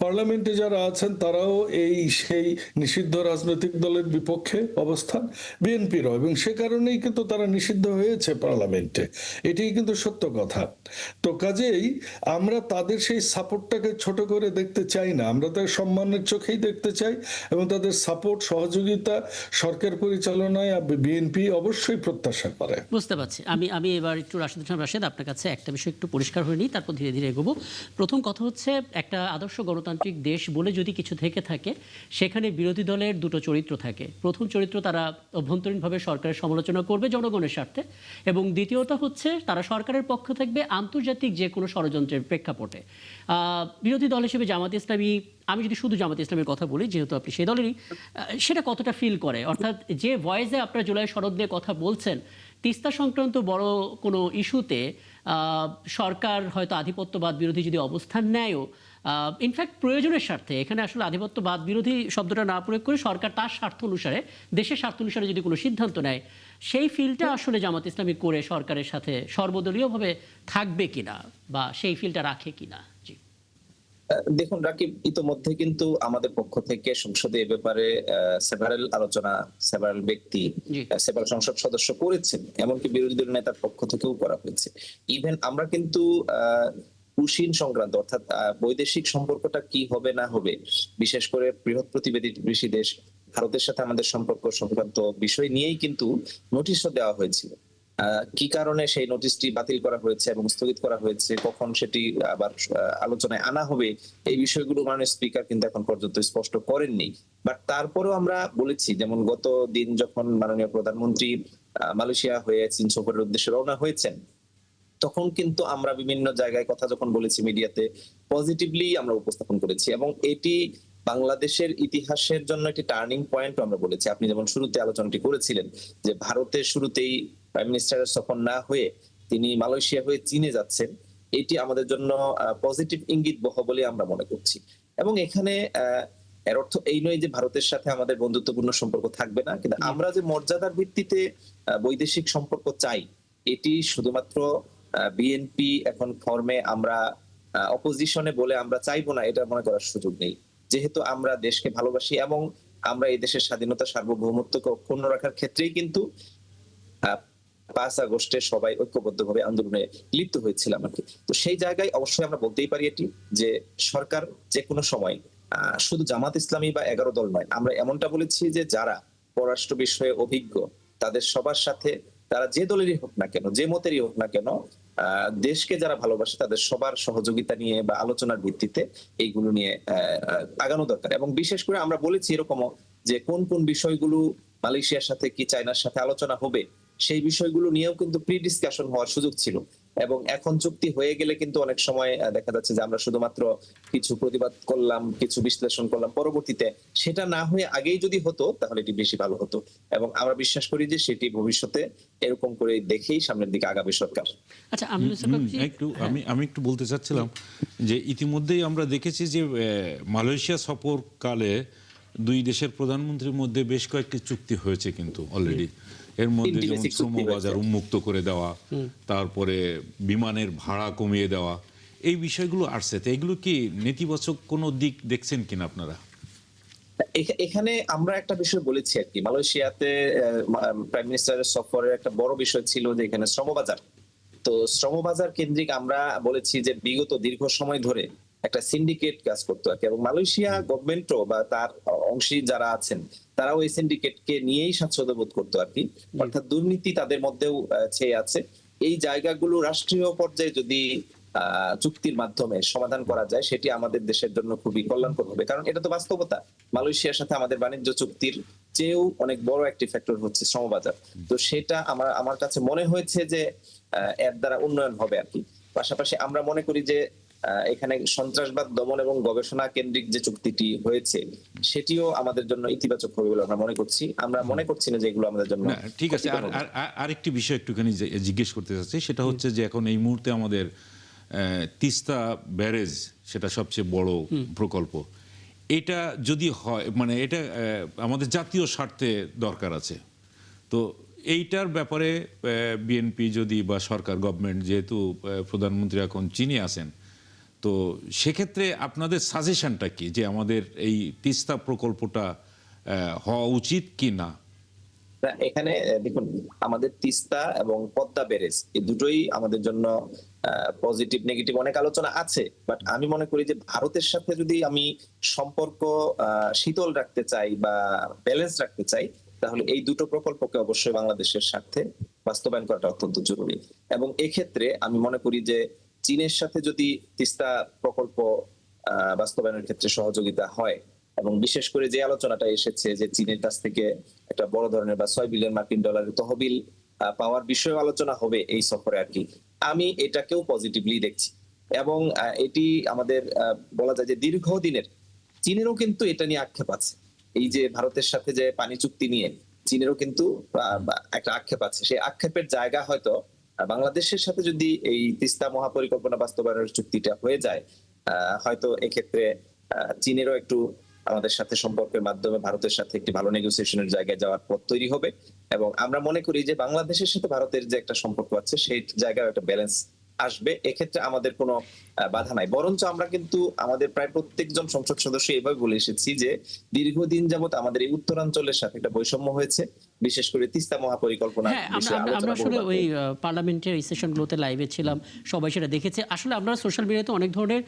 পার্লামেন্টে যারা আছেন তারাও এই সেই নিষিদ্ধ রাজনৈতিক দলের বিপক্ষে অবস্থান, বিএনপিরও, এবং সে কারণেই কিন্তু তারা নিষিদ্ধ হয়েছে পার্লামেন্টে। এটাই কিন্তু সত্য কথা। তো কাজেই আমরা তাদের সেই সাপোর্টটাকে ছোট করে দেখতে চাই না, আমরা তাদের সম্মানের চোখেই দেখতে চাই, এবং তাদের সাপোর্ট সহযোগিতা সরকার পরিচালনায় বিএনপি অবশ্যই প্রত্যাশা করে। বুঝতে পারছি। আমি এবার একটু রাশেদ আপনার কাছে একটা বিষয় একটু পরিষ্কার হয়ে নিই, তারপর ধীরে ধীরে এগোবো। প্রথম কথা হচ্ছে, একটা আদর্শ গণতান্ত্রিক দেশ বলে যদি কিছু থেকে থাকে, সেখানে বিরোধী দলের দুটো চরিত্র থাকে। প্রথম চরিত্র, তারা অভ্যন্তরীণভাবে সরকারের সমালোচনা করবে জনগণের স্বার্থে, এবং দ্বিতীয়ত হচ্ছে তারা সরকারের পক্ষে থাকবে আন্তর্জাতিক যে কোনো ষড়যন্ত্রের প্রেক্ষাপটে। বিরোধী দল হিসেবে জামাত ইসলামী, আমি যদি শুধু জামাত ইসলামের কথা বলি, যেহেতু আপনি সেই দলেরই, সেটা কতটা ফিল করে? অর্থাৎ যে ভয়েসে আপনারা জুলাই সনদ নিয়ে কথা বলছেন, তিস্তা সংক্রান্ত বড় কোনো ইস্যুতে সরকার হয়তো আধিপত্যবাদ বিরোধী যদি অবস্থান নেয়ও, ইনফ্যাক্ট প্রয়োজনের স্বার্থে, এখানে আসলে আধিপত্যবাদ বিরোধী শব্দটা না প্রয়োগ করে সরকার তার স্বার্থ অনুসারে, দেশের স্বার্থ অনুসারে যদি কোনো সিদ্ধান্ত নেয়, সেই ফিলটা আসলে জামাত ইসলামী করে সরকারের সাথে সর্বদলীয়ভাবে থাকবে কিনা, বা সেই ফিলটা রাখে কিনা? জি, দেখুন রাকিব, ইতোমধ্যে কিন্তু আমাদের পক্ষ থেকে সংসদে এ ব্যাপারে সেভারাল আলোচনা, সেভারাল ব্যক্তি, জি। সেভারাল সংসদ সদস্য করেছেন, এমনকি বিরোধী দল নেতার পক্ষ থেকেও করা হয়েছে। ইভেন আমরা কিন্তু কুশিন সংক্রান্ত, অর্থাৎ বৈদেশিক সম্পর্কটা কি হবে না হবে, বিশেষ করে বৃহৎ প্রতিবেশী দেশ ভারতের সাথে আমাদের সম্পর্ক সংক্রান্ত বিষয় নিয়েই কিন্তু নোটিশও দেওয়া হয়েছিল। কি কারণে সেই নোটিশটি বাতিল করা হয়েছে এবং স্থগিত করা হয়েছে, কখন সেটি আবার আলোচনায় আনা হবে, এই বিষয়গুলো মাননীয় স্পিকার কিন্তু এখন পর্যন্ত স্পষ্ট করেননি। বাট তারপরেও আমরা বলেছি, যেমন গত দিন যখন মাননীয় প্রধানমন্ত্রী মালয়েশিয়া হয়ে চীন সফরের উদ্দেশ্যে রওনা হয়েছেন, তখন কিন্তু আমরা বিভিন্ন জায়গায় কথা যখন বলেছি মিডিয়াতে, পজিটিভলি আমরা উপস্থাপন করেছি, এবং এটি বাংলাদেশের ইতিহাসের জন্য একটি টার্নিং পয়েন্ট আমরা বলেছি। আপনি যেমন শুরুতে আলোচনাটি করেছিলেন যে ভারতের শুরুতেই প্রাইম মিনিস্টারের সফর না হয়ে তিনি মালয়েশিয়া হয়ে চীনে যাচ্ছেন, এটি আমাদের জন্য পজিটিভ ইঙ্গিত বহ বলে আমরা মনে করছি। এবং এখানে এর অর্থ এই নয় যে ভারতের সাথে আমাদের বন্ধুত্বপূর্ণ সম্পর্ক থাকবে না, কিন্তু আমরা যে মর্যাদার ভিত্তিতে বৈদেশিক সম্পর্ক চাই, এটি শুধুমাত্র বিএনপি এখন ফর্মে আমরা অপোজিশনে বলে আমরা চাইবো না, এটা মনে করার সুযোগ নেই। যেহেতু আমরা দেশকে ভালোবাসি এবং আমরা এই দেশের স্বাধীনতা সার্বভৌমত্বকে অক্ষুণ্ণ রাখার ক্ষেত্রেই কিন্তু 5 আগস্টে সবাই ঐক্যবদ্ধভাবে আন্দোলনে লিপ্ত হয়েছিলাম আর কি। তো সেই জায়গায় অবশ্যই আমরা বলতেই পারি এটি যে সরকার যে কোনো সময় শুধু জামাত ইসলামী বা 11 দল নয়, আমরা এমনটা বলেছি যে যারা পররাষ্ট্র বিষয়ে অভিজ্ঞ, তাদের সবার সাথে, তারা যে দলেরই হোক না কেন, যে মতেরই হোক না কেন, দেশকে যারা ভালোবাসে তাদের সবার সহযোগিতা নিয়ে বা আলোচনার ভিত্তিতে এইগুলো নিয়ে আগানো দরকার। এবং বিশেষ করে আমরা বলেছি এরকমও যে কোন কোন বিষয়গুলো মালয়েশিয়ার সাথে কি চায়নার সাথে আলোচনা হবে, সেই বিষয়গুলো নিয়েও কিন্তু প্রি ডিসকাশন হওয়ার সুযোগ ছিল। এবং এখন চুক্তি হয়ে গেলে কিন্তু অনেক সময় দেখা যাচ্ছে যে আমরা শুধুমাত্র কিছু প্রতিবাদ করলাম, কিছু বিশ্লেষণ করলাম, পরবর্তীতে সেটা না হয়ে আগেই যদি হতো তাহলে এটি বেশি ভালো হতো। এবং আমরা বিশ্বাস করি যে সেটি ভবিষ্যতে এরকম করে দেখেই সামনের দিকে আগাবে সরকার। আচ্ছা, আমি একটু বলতে চাচ্ছিলাম যে ইতিমধ্যেই আমরা দেখেছি যে মালয়েশিয়া সফরকালে দুই দেশের প্রধানমন্ত্রীর মধ্যে বেশ কয়েকটি চুক্তি হয়েছে কিন্তু অলরেডি। এর মধ্যে যেমন শ্রম বাজার উন্মুক্ত করে দেওয়া, তারপরে বিমানের ভাড়া কমিয়ে দেওয়া, এই বিষয়গুলো আসছে। তো এগুলো কি নেতিবাচক কোনো দিক দেখছেন কিনা আপনারা? এখানে আমরা একটা বিষয় বলেছি আর কি, মালয়েশিয়াতে প্রাইম মিনিস্টারের সফরের একটা বড় বিষয় ছিল যে এখানে শ্রমবাজার। তো শ্রমবাজার কেন্দ্রিক আমরা বলেছি যে বিগত দীর্ঘ সময় ধরে একটা সিন্ডিকেট কাজ করতো আর কি, এবং মালয়েশিয়া গভর্নমেন্টও বা তার অংশী যারা আছেন তারাও এই সিন্ডিকেটকে নিয়েই স্বাচ্ছন্দ্য বোধ করতো আর কি। অর্থাৎ দুর্নীতি তাদের মধ্যেও ছেয়ে আছে। এই জায়গাগুলো রাষ্ট্রীয় পর্যায়ে যদি চুক্তির মাধ্যমে সমাধান করা যায়, সেটি আমাদের দেশের জন্য খুবই কল্যাণকর হবে। কারণ এটা তো বাস্তবতা, মালয়েশিয়ার সাথে আমাদের বাণিজ্য চুক্তির চেয়েও অনেক বড় একটি ফ্যাক্টর হচ্ছে শ্রমবাজার। তো সেটা আমার কাছে মনে হয়েছে যে এর দ্বারা উন্নয়ন হবে আর কি। পাশাপাশি আমরা মনে করি যে এখানে সন্ত্রাসবাদ দমন এবং গবেষণা কেন্দ্রিক যে চুক্তিটি হয়েছে সেটিও আমাদের জন্য ইতিবাচক হবে বলে আমরা মনে করছি। আমরা মনে করছি না যে এগুলো আমাদের জন্য ঠিক আছে। আরেকটি বিষয় একটুখানি জিজ্ঞেস করতে চাচ্ছি, সেটা হচ্ছে যে এখন এই মুহূর্তে আমাদের তিস্তা ব্যারেজ, সেটা সবচেয়ে বড় প্রকল্প, এটা যদি হয় মানে এটা আমাদের জাতীয় স্বার্থে দরকার আছে। তো এইটার ব্যাপারে বিএনপি যদি বা সরকার গভর্নমেন্ট যেহেতু প্রধানমন্ত্রী এখন চীনে আছেন, তো সেক্ষেত্রে আপনাদের সাজেশনটা কি যে আমাদের এই তিস্তা প্রকল্পটা হওয়া উচিত কি না? এখানে দেখুন, আমাদের তিস্তা এবং পদ্মা ব্যারেজ এই দুটোই আমাদের জন্য পজিটিভ নেগেটিভ অনেক আলোচনা আছে, বাট আমি মনে করি যে ভারতের সাথে যদি আমি সম্পর্ক শীতল রাখতে চাই বা ব্যালেন্স রাখতে চাই, তাহলে এই দুটো প্রকল্পকে অবশ্যই বাংলাদেশের স্বার্থে বাস্তবায়ন করাটা অত্যন্ত জরুরি। এবং এক্ষেত্রে আমি মনে করি যে চীনের সাথে যদি তিস্তা প্রকল্প বাস্তবায়নের ক্ষেত্রে সহযোগিতা হয়, এবং বিশেষ করে যে আলোচনাটা এসেছে যে চীনের কাছ থেকে একটা বড় ধরনের বা 6 বিলিয়ন মার্কিন ডলারের তহবিল পাওয়ার বিষয়ে আলোচনা হবে এই সফরে আর কি, আমি এটাকেও পজিটিভলি দেখছি। এবং এটি আমাদের বলা যায় যে দীর্ঘদিনের চীনেরও কিন্তু এটা নিয়ে আক্ষেপ আছে। এই যে ভারতের সাথে যে পানি চুক্তি নিয়ে চীনেরও কিন্তু একটা আক্ষেপ আছে। সেই আক্ষেপের জায়গা হয়তো বাংলাদেশের সাথে যদি এই তিস্তা মহাপরিকল্পনা বাস্তবায়নের চুক্তিটা হয়ে যায়, হয়তো এক্ষেত্রে চীনেরও একটু আমাদের সাথে সম্পর্কের মাধ্যমে ভারতের সাথে একটি ভালো নেগোসিয়েশনের জায়গায় যাওয়ার পথ তৈরি হবে। এবং আমরা মনে করি যে বাংলাদেশের সাথে ভারতের যে একটা সম্পর্ক আছে সেই জায়গায় একটা ব্যালেন্স আসবে। এক্ষেত্রে আমাদের কোনো বাধা নাই, বরঞ্চ আমরা কিন্তু আমাদের প্রায় প্রত্যেকজন সংসদ সদস্য এভাবে বলে এসেছি যে দীর্ঘদিন যাবত আমাদের এই উত্তরাঞ্চলের সাথে একটা বৈষম্য হয়েছে, বিশেষ করে তিস্তা মহাপরিকল্পনা। হ্যাঁ, আমরা আসলে ওই পার্লামেন্টের এই সেশনগুলোতে লাইভে ছিলাম, সবাই সেটা দেখেছে। আসলে আমরা সোশ্যাল মিডিয়াতে অনেক ধরনের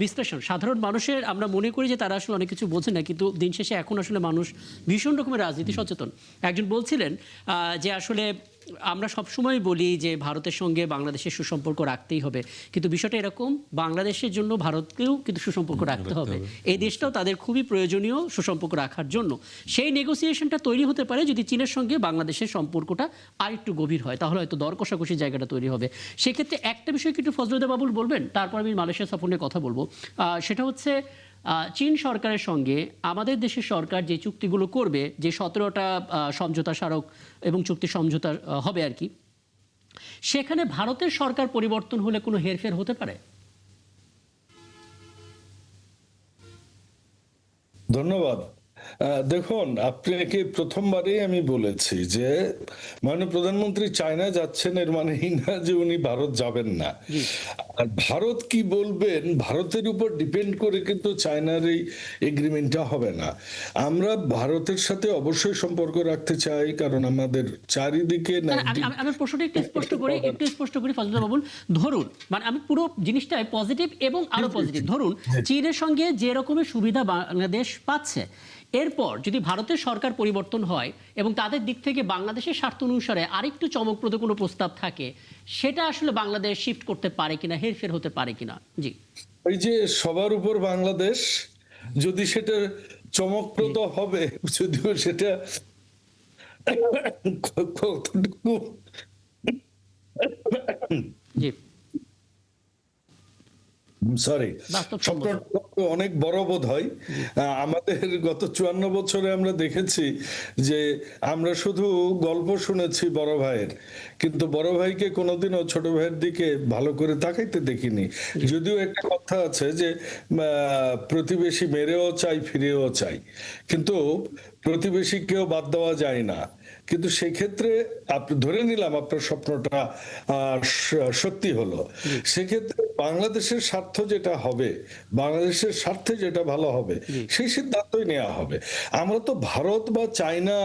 বিশ্লেষণ, সাধারণ মানুষের আমরা মনে করি যে তারা আসলে অনেক কিছু বোঝে না, কিন্তু দিন শেষে এখন আসলে মানুষ ভীষণ রকমের রাজনীতি সচেতন। একজন বলছিলেন যে আসলে আমরা সবসময় বলি যে ভারতের সঙ্গে বাংলাদেশের সুসম্পর্ক রাখতেই হবে, কিন্তু বিষয়টা এরকম, বাংলাদেশের জন্য ভারতকেও কিন্তু সুসম্পর্ক রাখতে হবে। এই দেশটাও তাদের খুবই প্রয়োজনীয় সুসম্পর্ক রাখার জন্য। সেই নেগোসিয়েশনটা তৈরি হতে পারে যদি চীনের সঙ্গে বাংলাদেশের সম্পর্কটা আরেকটু গভীর হয়, তাহলে হয়তো দর কষাকষির জায়গাটা তৈরি হবে। সেক্ষেত্রে একটা বিষয় একটু ফজলুদ্দিন বাবুল বলবেন, তারপর আমি মালয়েশিয়া সফর নিয়ে কথা বলবো। সেটা হচ্ছে চীন সরকারের সঙ্গে আমাদের দেশের সরকার যে চুক্তিগুলো করবে, যে 17টা সমঝোতা স্মারক এবং চুক্তি সমঝোতা হবে আর কি, সেখানে ভারতের সরকার পরিবর্তন হলে কোনো হেরফের হতে পারে? ধন্যবাদ। দেখুন, আপনাকে প্রথমবারেই আমি বলেছি যে মাননীয় প্রধানমন্ত্রী চায়না যাচ্ছেন, এর মানে না যে উনি ভারত যাবেন না। আর ভারত কি বলবেন ভারতের উপর ডিপেন্ড করে কিন্তু চায়নার এই এগ্রিমেন্টটা হবে না। আমরা ভারতের সাথে অবশ্যই সম্পর্ক রাখতে চাই, কারণ আমাদের চারিদিকে আমি প্রশ্নটা একটু স্পষ্ট করি ফজলুল্লাহ বাবুল। ধরুন, মানে আমি পুরো জিনিসটাই পজিটিভ এবং আরো পজিটিভ। ধরুন চীনের সঙ্গে যে রকমের সুবিধা বাংলাদেশ পাচ্ছে, এরপর যদি ভারতের সরকার পরিবর্তন হয় এবং তাদের দিক থেকে বাংলাদেশের স্বার্থ অনুসারে আরেকটু চমকপ্রদ কোনো প্রস্তাব থাকে, সেটা আসলে বাংলাদেশ শিফট করতে পারে কিনা, হেরফের হতে পারে কিনা? জি, ওই যে সবার উপর বাংলাদেশ, যদি সেটা চমকপ্রদ হবে, যদিও সেটা কতটুকু জি, সরি স্বপ্নটা অনেক বড় বোধ হয়। আমাদের গত 54 বছরে আমরা দেখেছি যে আমরা শুধু গল্প শুনেছি বড় ভাইয়ের, কিন্তু বড় ভাইকে কোনোদিনও ছোট ভাইয়ের দিকে ভালো করে তাকাইতে দেখিনি। যদিও একটা কথা আছে যে প্রতিবেশী মেরেও চাই ফিরেও চাই, কিন্তু প্রতিবেশীকেও বাদ দেওয়া যায় না। কিন্তু সেই ক্ষেত্রে আপনি ধরে নিলাম আপনার স্বপ্নটা সত্যি হলো, সেক্ষেত্রে বাংলাদেশের স্বার্থ যেটা হবে, বাংলাদেশের স্বার্থে যেটা ভালো হবে, সেই সিদ্ধান্তই নেওয়া হবে। আমরা তো ভারত বা চায়না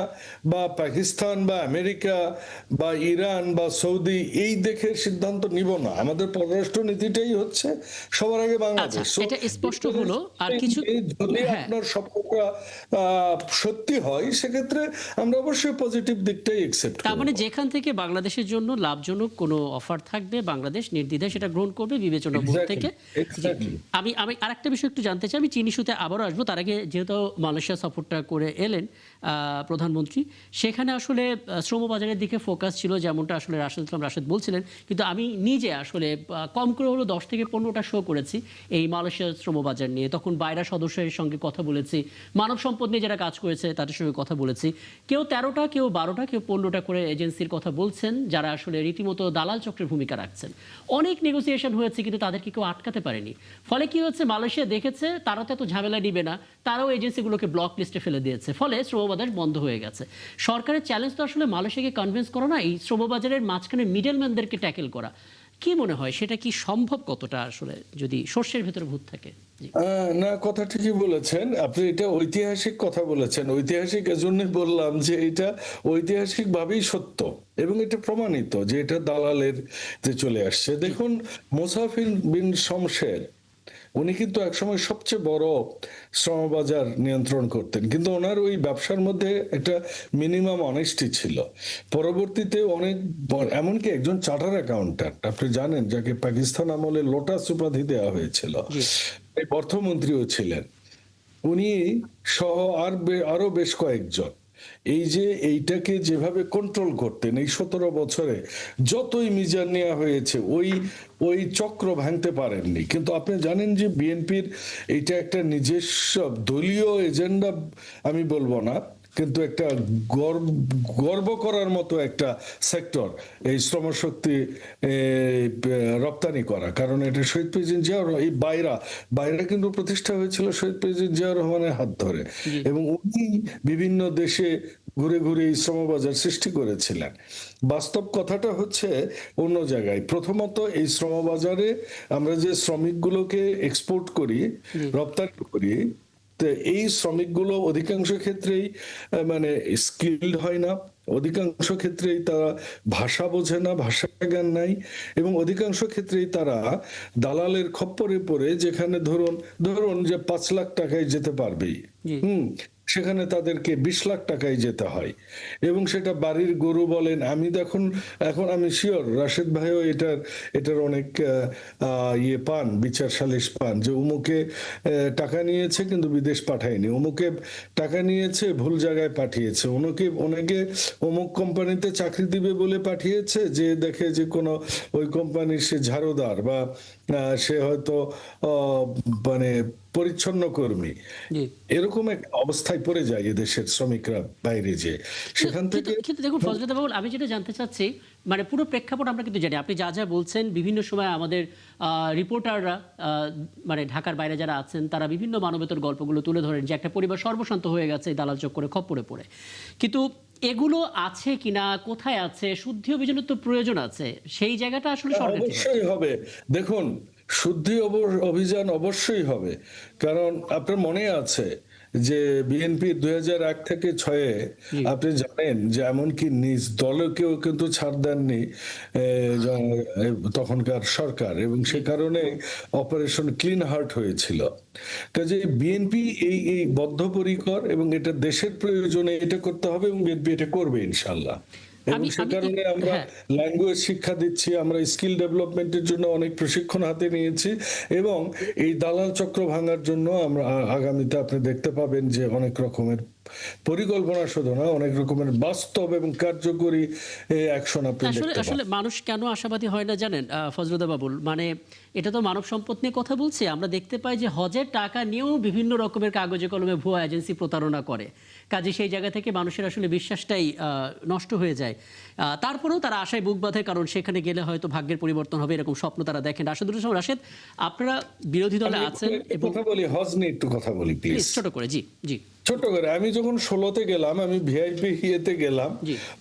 বা পাকিস্তান বা আমেরিকা বা ইরান বা সৌদি এই দেখে সিদ্ধান্ত নিব না। আমাদের পররাষ্ট্র নীতিটাই হচ্ছে সবার আগে বাংলাদেশ। এটা স্পষ্ট হলো। আর কিছু যদি আপনার স্বপ্নটা সত্যি হয়, সেক্ষেত্রে আমরা অবশ্যই পজিটিভ দিকটাই একসেপ্ট করব। তার মানে যেখান থেকে বাংলাদেশের জন্য লাভজনক কোনো অফার থাকবে, বাংলাদেশ নির্দ্বিধায় সেটা গ্রহণ করবে বিবেচনা বোধ থেকে। আমি আরেকটা বিষয় একটু জানতে চাই, আমি চীন ইস্যুতে আবারও আসবো। তার আগে যেহেতু মালয়েশিয়া সফরটা করে এলেন প্রধানমন্ত্রী, সেখানে আসলে শ্রমবাজারের দিকে ফোকাস ছিল, যেমনটা আসলে রাশেদ বলছিলেন। কিন্তু আমি নিজে আসলে কম করে হলো 10 থেকে 15টা শো করেছি এই মালয়েশিয়ার শ্রমবাজার নিয়ে। তখন বাইরা সদস্যের সঙ্গে কথা বলেছি, মানব সম্পদ নিয়ে যারা কাজ করেছে তাদের সঙ্গে কথা বলেছি, কেউ 13টা, কেউ 12টা, কেউ 15টা করে এজেন্সির কথা বলছেন, যারা আসলে রীতিমতো দালাল চক্রের ভূমিকা রাখছেন। অনেক নেগোসিয়েশন হয়েছে, কিন্তু তাদেরকে কেউ আটকাতে পারেনি। ফলে কি হচ্ছে, মালয়েশিয়া দেখেছে তারা তো এত ঝামেলা নিবে না, তারাও এজেন্সিগুলোকে ব্লক লিস্টে ফেলে দিয়েছে, ফলে শ্রমবাজার বন্ধ হয়ে গেছে। সরকারের চ্যালেঞ্জ তো আসলে মালয়েশিয়াকে কনভিন্স করা না, এই শ্রমবাজারের মাঝখানে মিডলম্যানদেরকে ট্যাকেল করা। কি মনে হয় সেটা কি সম্ভব কতটা, আসলে যদি সর্ষের ভেতরে ভূত থাকে? জি। না, কথা ঠিকই বলেছেন আপনি, এটা ঐতিহাসিক কথা বলেছেন। ঐতিহাসিক এজন্য বললাম যে এটা ঐতিহাসিক ভাবেই সত্য এবং এটা প্রমাণিত যে এটা দালালের যে চলে আসছে। দেখুন, মোসাফির বিন শমশের উনি কিন্তু একসময় সবচেয়ে বড় শ্রমবাজার নিয়ন্ত্রণ করতেন, কিন্তু ওনার ওই ব্যবসার মধ্যে একটা মিনিমাম অনেস্টি ছিল। পরবর্তীতে অনেক এমনকি একজন চার্টার অ্যাকাউন্ট্যান্ট, আপনি জানেন, যাকে পাকিস্তান আমলে লোটাস উপাধি দেওয়া হয়েছিল, অর্থমন্ত্রীও ছিলেন, উনি সহ আরো বেশ কয়েকজন এই যে এইটাকে যেভাবে কন্ট্রোল করতেন এই 17 বছরে, যতই মিজান নেওয়া হয়েছে ওই ওই চক্র ভাঙতে পারেননি। কিন্তু আপনি জানেন যে বিএনপির এইটা একটা নিজস্ব দলীয় এজেন্ডা আমি বলবো না, কিন্তু একটা গর্ব করার মতো একটা সেক্টর এই শ্রমশক্তি রপ্তানি করা। কারণ এটা শহীদ প্রেসিডেন্ট জিয়াউর এই বাইরা কিন্তু প্রতিষ্ঠা হয়েছিল শহীদ প্রেসিডেন্ট জিয়াউর রহমানের হাত ধরে, এবং উনি বিভিন্ন দেশে ঘুরে ঘুরে এই শ্রমবাজার সৃষ্টি করেছিলেন। বাস্তব কথাটা হচ্ছে অন্য জায়গায়। প্রথমত, এই শ্রমবাজারে আমরা যে শ্রমিকগুলোকে এক্সপোর্ট করি, রপ্তানি করি, তো এই শ্রমিকগুলো অধিকাংশ ক্ষেত্রেই মানে স্কিলড হয় না, অধিকাংশ ক্ষেত্রেই তারা ভাষা বোঝে না, ভাষা জ্ঞান নাই, এবং অধিকাংশ ক্ষেত্রেই তারা দালালের খপ্পরে পড়ে, যেখানে ধরুন যে 5 লাখ টাকায় যেতে পারবেই, সেখানে তাদেরকে 20 লাখ টাকায় যেতে হয়, এবং সেটা বাড়ির গরু বলেন। এখন আমি শিওর রাশেদ ভাইও এটার অনেক পান, বিচার সালিশ পান, যে অমুকে টাকা নিয়েছে কিন্তু বিদেশ পাঠায়নি, অমুকে টাকা নিয়েছে ভুল জায়গায় পাঠিয়েছে, অনেকে অমুক কোম্পানিতে চাকরি দিবে বলে পাঠিয়েছে, যে দেখে যে কোনো ওই কোম্পানির সে ঝাড়ুদার বা সে হয়তো মানে পরিচ্ছন্ন কর্মী, এরকম এক অবস্থায় পড়ে যায় এদেশের শ্রমিকরা বাইরে, যে সেখান থেকে। কিন্তু দেখুন ফজলুদ্দিন বাবুল, আমি যেটা জানতে চাচ্ছি, মানে পুরো প্রেক্ষাপট আমরা কিন্তু জানি, আপনি যা যা বলছেন, বিভিন্ন সময় আমাদের রিপোর্টাররা মানে ঢাকার বাইরে যারা আছেন তারা বিভিন্ন মানবেতর গল্পগুলো তুলে ধরেন, যে একটা পরিবার সর্বশান্ত হয়ে গেছে এই দালাল চক্করে খপ্পরে পড়ে। কিন্তু এগুলো আছে কিনা, কোথায় আছে, শুদ্ধি অভিযানের তো প্রয়োজন আছে, সেই জায়গাটা আসলে অবশ্যই হবে। দেখুন, শুদ্ধি অভিযান অবশ্যই হবে, কারণ আপনার মনে আছে যে বিএনপি 2001 থেকে 6-এ আপনি জানেন যে এমনকি নিজ দলকেও কিন্তু ছাড় দেননি তখনকার সরকার, এবং সে কারণে অপারেশন ক্লিন হার্ট হয়েছিল। কাজে বিএনপি এই বদ্ধপরিকর, এবং এটা দেশের প্রয়োজনে এটা করতে হবে, এবং বিএনপি এটা করবে ইনশাল্লাহ। এবং সে কারণে আমরা ল্যাঙ্গুয়েজ শিক্ষা দিচ্ছি, আমরা স্কিল ডেভেলপমেন্টের জন্য অনেক প্রশিক্ষণ হাতে নিয়েছি, এবং এই দালাল চক্র ভাঙার জন্য আমরা আগামীতে আপনি দেখতে পাবেন যে অনেক রকমের পরিকল্পনা, শুধু না, অনেক রকমের বাস্তব এবং কার্যকরী অ্যাকশন আপনি দেখতে পাবেন। আসলে মানুষ কেন আশাবাদী হয় না জানেন ফজলুদ্দিন বাবুল, মানে এটা তো মানব সম্পদ নিয়ে কথা বলছি, আমরা দেখতে পাই যে হজের টাকা নিয়েও বিভিন্ন রকমের কাগজে কলমে ভুয়া এজেন্সি প্রতারণা করে, কাজে সেই জায়গা থেকে মানুষের আসলে বিশ্বাসটাই নষ্ট হয়ে যায়। তারপরেও তারা আশায় বুক বাঁধে, কারণ সেখানে গেলে হয়তো ভাগ্যের পরিবর্তন হবে, এরকম স্বপ্ন তারা দেখেন। রাশেদ, আপনারা বিরোধী দলে আছেন, এবং কথা বলি, হজ নিয়ে একটু কথা বলি প্লিজ, ছোট করে। জি জি। ছোট করে, আমি যখন 16-তে গেলাম, আমি ভিআইপি ইয়েতে গেলাম,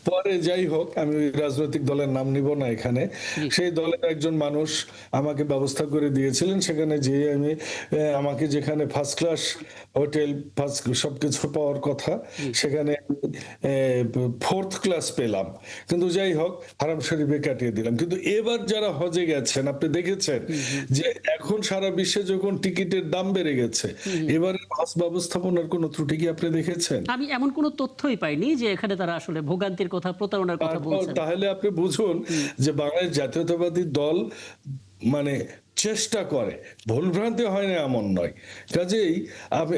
পরে যাই হোক, আমি ওই রাজনৈতিক দলের নাম নিব না এখানে, সেই দলের একজন মানুষ আমাকে ব্যবস্থা করে দিয়েছিলেন, সেখানে যেয়ে আমাকে যেখানে ফার্স্ট ক্লাস হোটেল সবকিছু পাওয়ার কথা, সেখানে 4th ক্লাস পেলাম, কিন্তু যাই হোক হারাম শরীফে কাটিয়ে দিলাম। কিন্তু এবার যারা হজে গেছেন, আপনি দেখেছেন যে এখন সারা বিশ্বে যখন টিকিটের দাম বেড়ে গেছে, এবার হজ ব্যবস্থাপনার কোনো ত্রুটি কি আপনি দেখেছেন? আমি এমন কোনো তথ্যই পাইনি যে এখানে তারা আসলে ভোগান্তির কথা, প্রতারণার কথা বলছেন। তাহলে আপনি বুঝুন যে বাংলাদেশ জাতীয়তাবাদী দল মানে চেষ্টা করে, ভুলভ্রান্তি হয় না এমন নয়। কাজেই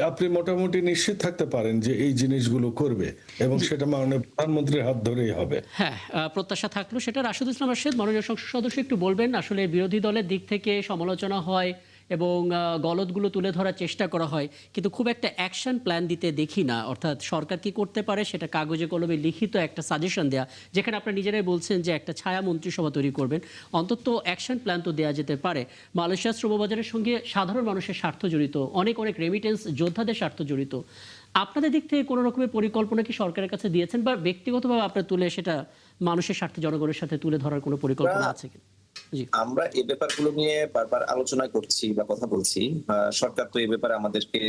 আপনি মোটামুটি নিশ্চিত থাকতে পারেন যে এই জিনিসগুলো করবে, এবং সেটা মাননীয় প্রধানমন্ত্রীর হাত ধরেই হবে। হ্যাঁ, প্রত্যাশা থাকলো সেটা। রাশেদুল ইসলাম রাশেদ, মাননীয় সংসদ সদস্য, একটু বলবেন আসলে বিরোধী দলের দিক থেকে সমালোচনা হয় এবং গলদগুলো তুলে ধরার চেষ্টা করা হয়, কিন্তু খুব একটা অ্যাকশন প্ল্যান দিতে দেখি না। অর্থাৎ সরকার কি করতে পারে সেটা কাগজে কলমে লিখিত একটা সাজেশন দেয়া, যেখানে আপনারা নিজেরাই বলছেন যে একটা ছায়া মন্ত্রিসভা তৈরি করবেন, অন্তত অ্যাকশন প্ল্যান তো দেওয়া যেতে পারে। মালয়েশিয়ার শ্রমবাজারের সঙ্গে সাধারণ মানুষের স্বার্থ জড়িত, অনেক রেমিটেন্স যোদ্ধাদের স্বার্থ জড়িত। আপনাদের দিক থেকে কোনো রকমের পরিকল্পনা কি সরকারের কাছে দিয়েছেন, বা ব্যক্তিগতভাবে আপনারা তুলে সেটা মানুষের স্বার্থে জনগণের সাথে তুলে ধরার কোনো পরিকল্পনা আছে কি? জি, আমরা এই ব্যাপারগুলো নিয়ে বারবার আলোচনা করছি বা কথা বলছি। সরকার তো এই ব্যাপারে আমাদেরকে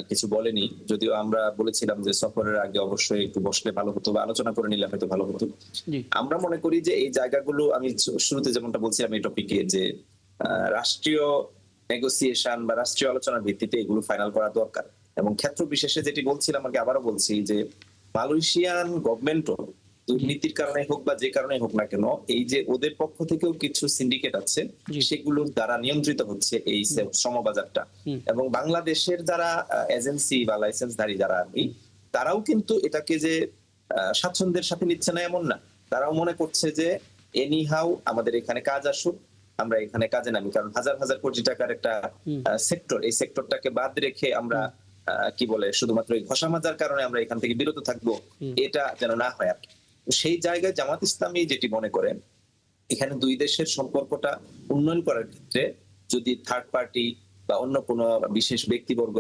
কিছু বলেনি, যদিও আমরা বলেছিলাম যে সফরের আগে অবশ্যই একটু বসলে ভালো হতো বা আলোচনা করে নিলে হয়তো ভালো হতো। জি, আমরা মনে করি যে এই জায়গাগুলো, আমি শুরুতে যেমনটা বলছিলাম এই টপিকে, যে রাষ্ট্রীয় নেগোসিয়েশন বা রাষ্ট্রীয় আলোচনার ভিত্তিতে এগুলো ফাইনাল করা দরকার। এবং ক্ষেত্র বিশেষে যেটি বলছিলাম আগে, আবারও বলছি যে মালয়েশিয়ান গভর্নমেন্টও দুর্নীতির কারণে হোক বা যে কারণে হোক না কেন, এই যে ওদের পক্ষ থেকেও কিছু সিন্ডিকেট আছে, জি। সেগুলোর দ্বারা নিয়ন্ত্রিত হচ্ছে এই শ্রমবাজারটা। এবং বাংলাদেশের যারা এজেন্সি বা লাইসেন্সধারী যারা আর্মি, তারাও কিন্তু এটাকে যে স্বাচ্ছন্দ্যের সাথে নিচ্ছে না এমন না। তারাও মনে করছে যে এনিহাউ আমাদের এখানে কাজ আসুক, আমরা এখানে কাজে নামি। কারণ হাজার হাজার কোটি টাকার একটা সেক্টর, এই সেক্টরটাকে বাদ রেখে আমরা কি বলে শুধুমাত্র এই ঘষা মাজার কারণে আমরা এখান থেকে বিরত থাকবো, এটা যেন না হয় আর কি। সেই জায়গায় জামাত ইসলামী যেটি মনে করেন, এখানে দুই দেশের সম্পর্কটা উন্নয়ন করার ক্ষেত্রে যদি থার্ড পার্টি বা অন্য কোনো বিশেষ ব্যক্তিবর্গ,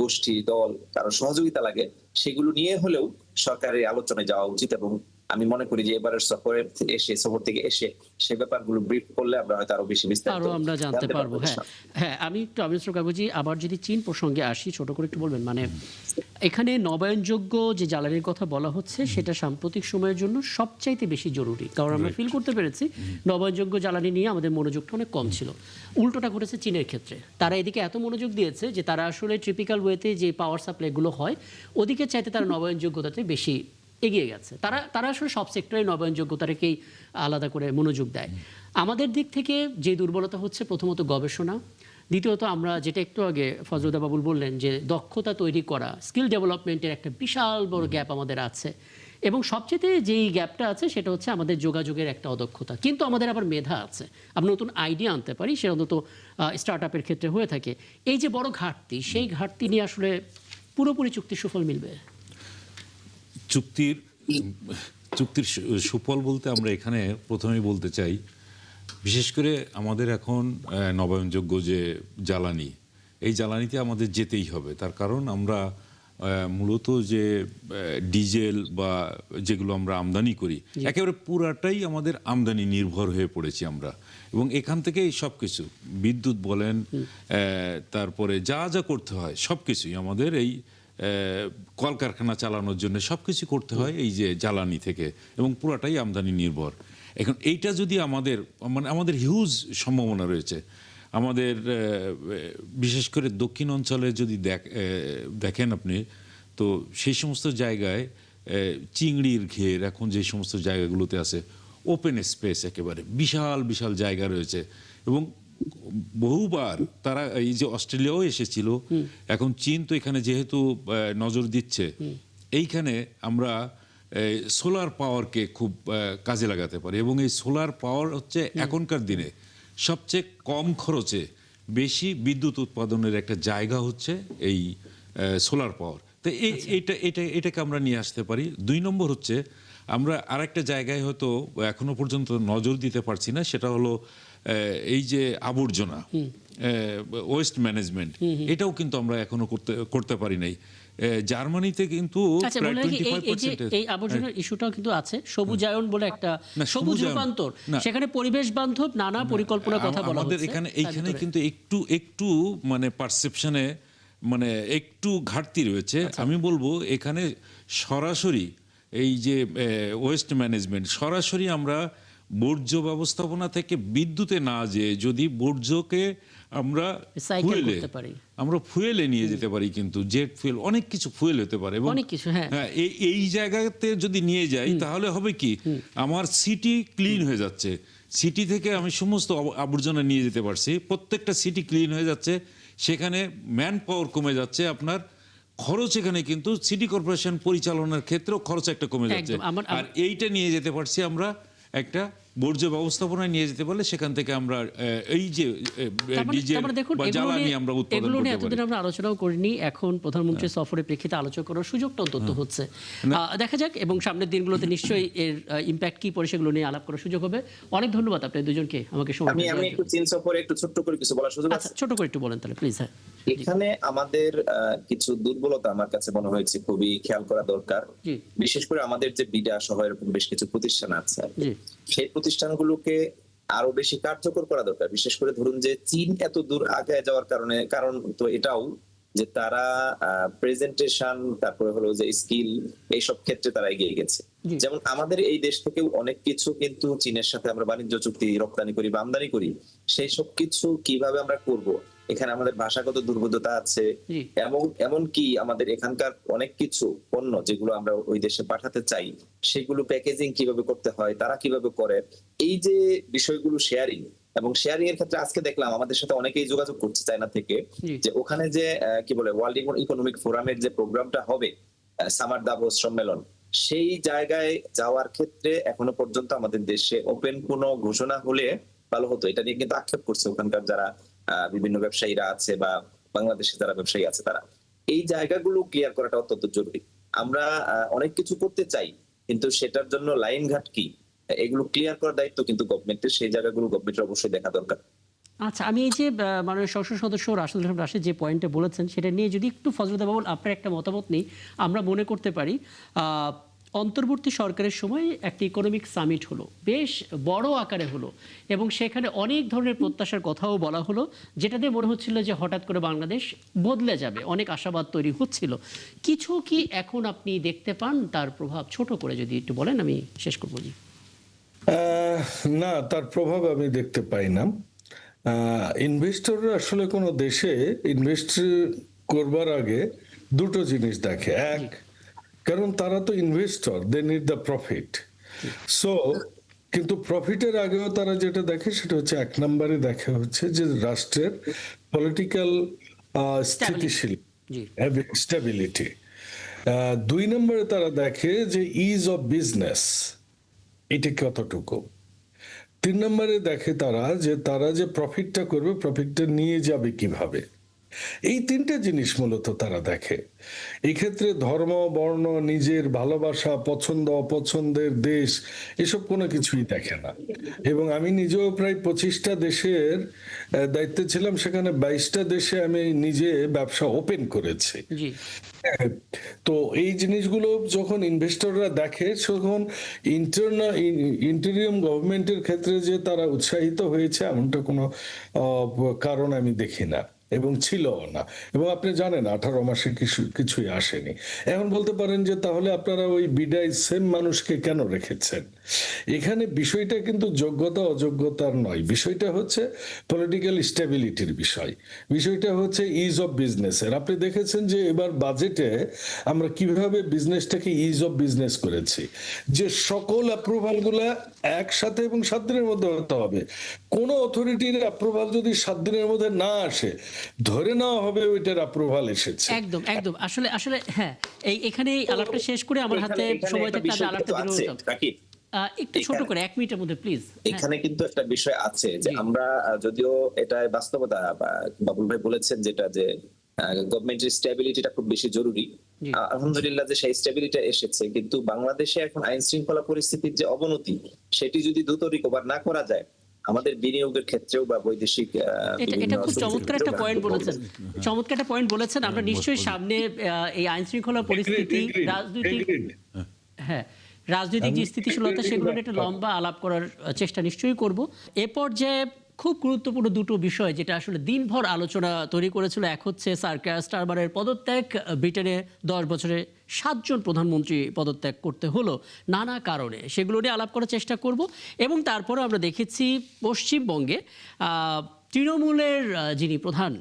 গোষ্ঠী, দল কারো সহযোগিতা লাগে, সেগুলো নিয়ে হলেও সরকারের আলোচনায় যাওয়া উচিত। এবং আমি মনে করি যে এবারের সফর থেকে এসে সে ব্যাপারগুলো ব্রিফ করলে আমরা হয়তো আরো বেশি বিস্তারিত আরো আমরা জানতে পারবো। হ্যাঁ, হ্যাঁ, আমি একটু আমিনুল কাগজি আবার যদি চীন প্রসঙ্গে আসি, ছোট করে একটু বলবেন। মানে এখানে নবায়নযোগ্য যে জ্বালানির কথা বলা হচ্ছে, সেটা সাম্প্রতিক সময়ের জন্য সবচাইতে বেশি জরুরি, কারণ আমরা ফিল করতে পেরেছি নবায়নযোগ্য জ্বালানি নিয়ে আমাদের মনোযোগটা অনেক কম ছিল। উল্টোটা ঘটেছে চীনের ক্ষেত্রে। তারা এদিকে এত মনোযোগ দিয়েছে যে তারা আসলে ট্রিপিক্যাল ওয়েতে যে পাওয়ার সাপ্লাইগুলো হয়, ওদিকে চাইতে তারা নবায়নযোগ্যতাতে বেশি এগিয়ে গেছে। তারা আসলে সব সেক্টরে নবায়নযোগ্যতাটাকেই আলাদা করে মনোযোগ দেয়। আমাদের দিক থেকে যে দুর্বলতা হচ্ছে, প্রথমত গবেষণা, দ্বিতীয়ত আমরা যেটা একটু আগে ফজলুদ্দা বাবুল বললেন যে দক্ষতা তৈরি করা, স্কিল ডেভেলপমেন্টের একটা বিশাল বড় গ্যাপ আমাদের আছে। এবং সবচেয়ে যেই গ্যাপটা আছে সেটা হচ্ছে আমাদের যোগাযোগের একটা অদক্ষতা। কিন্তু আমাদের আবার মেধা আছে, আমরা নতুন আইডিয়া আনতে পারি, সেটা অন্তত স্টার্ট আপের ক্ষেত্রে হয়ে থাকে। এই যে বড় ঘাটতি, সেই ঘাটতি নিয়ে আসলে পুরোপুরি চুক্তির সুফল মিলবে? চুক্তির সুফল বলতে আমরা এখানে প্রথমেই বলতে চাই, বিশেষ করে আমাদের এখন নবায়নযোগ্য যে জ্বালানি, এই জ্বালানিতে আমাদের যেতেই হবে। তার কারণ আমরা মূলত যে ডিজেল বা যেগুলো আমরা আমদানি করি, একেবারে পুরাটাই আমাদের আমদানি নির্ভর হয়ে পড়েছি আমরা। এবং এখান থেকেই সব কিছু, বিদ্যুৎ বলেন, তারপরে যা যা করতে হয় সব কিছুই আমাদের এই কলকারখানা চালানোর জন্য সবকিছু করতে হয় এই যে জ্বালানি থেকে, এবং পুরাটাই আমদানি নির্ভর। এখন এইটা যদি আমাদের হিউজ সম্ভাবনা রয়েছে। আমাদের বিশেষ করে দক্ষিণ অঞ্চলে যদি দেখেন আপনি, তো সেই সমস্ত জায়গায় চিংড়ির ঘের এখন যে সমস্ত জায়গাগুলোতে আছে, ওপেন স্পেস, একেবারে বিশাল বিশাল জায়গা রয়েছে। এবং বহুবার তারা এই যে অস্ট্রেলিয়াও এসেছিল, এখন চীন তো এখানে যেহেতু নজর দিচ্ছে, এইখানে আমরা সোলার পাওয়ারকে খুব কাজে লাগাতে পারি। এবং এই সোলার পাওয়ার হচ্ছে এখনকার দিনে সবচেয়ে কম খরচে বেশি বিদ্যুৎ উৎপাদনের একটা জায়গা হচ্ছে এই সোলার পাওয়ার। তো এটাকে আমরা নিয়ে আসতে পারি। 2 নম্বর হচ্ছে, আমরা আরেকটা জায়গায় হয়তো এখনো পর্যন্ত নজর দিতে পারছি না, সেটা হলো এই যে আবর্জনা, ওয়েস্ট ম্যানেজমেন্ট, এটাও কিন্তু আমরা এখনো করতে পারি নাই। জার্মানিতে কিন্তু এই আবর্জনার ইস্যুটাও কিন্তু আছে। সবুজায়ন বলে একটা সবুজ রূপান্তর, সেখানে পরিবেশ বান্ধব নানা পরিকল্পনার কথা বলা হচ্ছে। আমাদের এইখানে কিন্তু একটু মানে পারসেপশনে মানে একটু ঘাটতি রয়েছে। আমি বলবো এখানে সরাসরি এই যে ওয়েস্ট ম্যানেজমেন্ট, সরাসরি আমরা বর্জ্য ব্যবস্থাপনা থেকে বিদ্যুতে না যেয়ে যদি বর্জ্যকে আমরা ফুয়েলে নিয়ে যেতে পারি, কিন্তু জেট ফুয়েল, অনেক কিছু ফুয়েল হতে পারে। এবং এই জায়গাতে যদি নিয়ে যাই, তাহলে হবে কি, আমার সিটি ক্লিন হয়ে যাচ্ছে। সিটি থেকে আমি সমস্ত আবর্জনা নিয়ে যেতে পারছি, প্রত্যেকটা সিটি ক্লিন হয়ে যাচ্ছে, সেখানে ম্যান পাওয়ার কমে যাচ্ছে, আপনার খরচ এখানে কিন্তু সিটি কর্পোরেশন পরিচালনার ক্ষেত্রেও খরচ একটা কমে যাচ্ছে। আর এইটা নিয়ে যেতে পারছি আমরা একটা বর্জ্য ব্যবস্থাপনায় নিয়ে যেতে পারলে সেখান থেকে আমরা এই যে ডিজেল তার মানে দেখুন, বা এগুলো জ্বালানি নিয়ে- আমরা উৎপাদন এগুলো নিয়ে করতে এতদিন পারি। আমরা আলোচনাও করিনি, এখন প্রধানমন্ত্রীর সফরের প্রেক্ষিতে আলোচনা করার সুযোগটা অন্তত হচ্ছে। দেখা যাক, এবং সামনের দিনগুলোতে নিশ্চয়ই এর ইম্প্যাক্ট কি পড়ে সেগুলো নিয়ে আলাপ করার সুযোগ হবে। অনেক ধন্যবাদ আপনাদের দুজনকে আমাকে সময় আমি দেওয়ার জন্য। একটু চীন সফরে একটু ছোট্ট করে কিছু বলার সুযোগ আচ্ছা, আছে? ছোট করে একটু বলেন তাহলে প্লিজ। হ্যাঁ, এখানে আমাদের কিছু দুর্বলতা আমার কাছে মনে হয়েছে খুবই খেয়াল করা দরকার। জি বিশেষ করে আমাদের যে বিডা সহ এরকম বেশ কিছু প্রতিষ্ঠান আছে, জি সেই প্রতিষ্ঠানগুলোকে আরো বেশি কার্যকর করা দরকার। বিশেষ করে ধরুন যে চীন এত দূর আগে যাওয়ার কারণ তো এটাও যে তারা প্রেজেন্টেশন, তারপরে হলো যে স্কিল, এইসব ক্ষেত্রে তারা এগিয়ে গেছে। জি। যেমন আমাদের এই দেশ থেকেও অনেক কিছু কিন্তু চীনের সাথে আমরা বাণিজ্য চুক্তি রপ্তানি করি বা আমদানি করি, সেই সব কিছু কিভাবে আমরা করব, এখানে আমাদের ভাষাগত দুর্বোধ্যতা আছে, জি। এবং এমনকি আমাদের এখানকার অনেক কিছু পণ্য যেগুলো আমরা ওই দেশে পাঠাতে চাই, সেগুলো প্যাকেজিং কিভাবে করতে হয়, তারা কিভাবে করে, এই যে বিষয়গুলো শেয়ারিং, এবং শেয়ারিং এর ক্ষেত্রে আজকে দেখলাম আমাদের সাথে অনেকেই যোগাযোগ করছে চায়না থেকে, জি। যে ওখানে যে কি বলে ওয়ার্ল্ড ইকোনমিক ফোরামের যে প্রোগ্রামটা হবে, সামার দাভোস সম্মেলন, সেই জায়গায় যাওয়ার ক্ষেত্রে এখনো পর্যন্ত আমাদের দেশে ওপেন কোনো ঘোষণা হলে ভালো হতো। এটা নিয়ে কিন্তু আক্ষেপ করছে ওখানকার যারা বিভিন্ন ব্যবসায়ীরা আছে বা বাংলাদেশে যারা ব্যবসায়ী আছে, তারা এই জায়গাগুলো ক্লিয়ার করাটা অত্যন্ত জরুরি। আমরা অনেক কিছু করতে চাই, কিন্তু সেটার জন্য লাইন ঘাট কি, এগুলো ক্লিয়ার করার দায়িত্ব কিন্তু গভর্নমেন্টের। সেই জায়গাগুলো গভর্নমেন্টের অবশ্যই দেখা দরকার। আচ্ছা, আমি এই যে মাননীয় সংসদ সদস্য রাশেদুল হাসান রাশেদ যে পয়েন্টে বলেছেন সেটা নিয়ে যদি একটু ফজলুদ্দিন বাবুল আপনার একটা মতামত নেই, আমরা মনে করতে পারি অন্তর্বর্তী সরকারের সময় একটা ইকোনমিক সামিট হলো, বেশ বড় আকারে হলো, এবং সেখানে অনেক ধরনের প্রত্যাশার কথাও বলা হলো, যেটা দিয়ে মনে হচ্ছিল যে হঠাৎ করে বাংলাদেশ বদলে যাবে, অনেক আশাবাদ তৈরি হচ্ছিল। কিছু কি এখন আপনি দেখতে পান তার প্রভাব? ছোট করে যদি একটু বলেন, আমি শেষ করবো। জি। না, তার প্রভাব আমি দেখতে পাই না। ইনভেস্টররা আসলে কোনো দেশে ইনভেস্ট করবার আগে দুটো জিনিস দেখে। এক, কারণ তারা তো investor, they need the profit. So কিন্তু প্রফিটের আগেও তারা যেটা দেখে সেটা হচ্ছে, এক নম্বরে দেখে হচ্ছে যে রাষ্ট্রের পলিটিক্যাল স্থিতিশীল জি। স্টেবিলিটি। দুই নম্বরে তারা দেখে যে ইজ অফ বিজনেস, এটা কতটুকু। তিন নম্বরে দেখে তারা যে প্রফিটটা করবে, প্রফিটটা নিয়ে যাবে কিভাবে। এই তিনটে জিনিস মূলত তারা দেখে। এই ক্ষেত্রে ধর্ম, বর্ণ, নিজের ভালোবাসা, পছন্দ অপছন্দের দেশ, এসব কোনো কিছুই দেখে না। এবং আমি নিজেও প্রায় 25টা দেশের দায়িত্বে ছিলাম, সেখানে 22টা দেশে আমি নিজে ব্যবসা ওপেন করেছি। জি। তো এই জিনিসগুলো যখন ইনভেস্টররা দেখে, তখন ইন্টেরিয়ম গভর্নমেন্টের ক্ষেত্রে যে তারা উৎসাহিত হয়েছে এমনটা কোনো কারণ আমি দেখি না, এবং ছিল না। এবং আপনি জানেন 18 মাসে কিছুই আসেনি। এখন বলতে পারেন যে তাহলে আপনারা ওই বিদায় সেম মানুষকে কেন রেখেছেন? এখানে বিষয়টা কিন্তু যোগ্যতা অযোগ্যতার নয়, বিষয়টা হচ্ছে পলিটিক্যাল স্টেবিলিটির বিষয়, বিষয়টা হচ্ছে ইজ অফ বিজনেসের। আপনি দেখেছেন যে এবার বাজেটে আমরা কিভাবে বিজনেসটাকে ইজ অফ বিজনেস করেছি, যে সকল অ্যাপ্রুভালগুলো একসাথে এবং 7 দিনের মধ্যে হতে হবে। কোন অথরিটির অ্যাপ্রুভাল যদি 7 দিনের মধ্যে না আসে, ধরে নেওয়া হবে ওইটার অ্যাপ্রুভাল এসেছে। একদম একদম, আসলে আসলে হ্যাঁ, এখানে আলাপটা শেষ করে আমার হাতে সময় থাকতে আমি আলাপটা দিতে হতাম। একটু ছোট করে 1 মিনিটের মধ্যে প্লিজ। এখানে কিন্তু একটা বিষয় আছে যে আমরা যদিও এটা বাস্তবতা, বাবুল ভাই বলেছেন যেটা, যে গভর্নমেন্টের স্টেবিলিটিটা খুব বেশি জরুরি। আলহামদুলিল্লাহ যে সেই স্টেবিলিটি এসেছে, কিন্তু বাংলাদেশে এখন আইন শৃঙ্খলা পরিস্থিতির যে অবনতি, সেটি যদি দ্রুত রিকভার না করা যায়, আমাদের বিনিয়োগের ক্ষেত্রেও বা বৈদেশিক এটা খুব চমৎকার একটা পয়েন্ট বলেছেন, চমৎকার একটা পয়েন্ট বলেছেন। আমরা নিশ্চয়ই সামনে এই আইন শৃঙ্খলা পরিস্থিতি, রাজনৈতিক, হ্যাঁ, রাজনৈতিক যে স্থিতিশীলতা, সেগুলো নিয়ে একটা লম্বা আলাপ করার চেষ্টা নিশ্চয়ই করব। এ পর্যায়ে খুব গুরুত্বপূর্ণ দুটো বিষয় যেটা আসলে দিনভর আলোচনা তৈরি করেছিল, এক হচ্ছে স্যার কেয়ার স্টারমারের পদত্যাগ। ব্রিটেনে 10 বছরে 7 জন প্রধানমন্ত্রী পদত্যাগ করতে হলো নানা কারণে, সেগুলো নিয়ে আলাপ করার চেষ্টা করব। এবং তারপরে আমরা দেখেছি পশ্চিমবঙ্গে তৃণমূলের যিনি প্রধান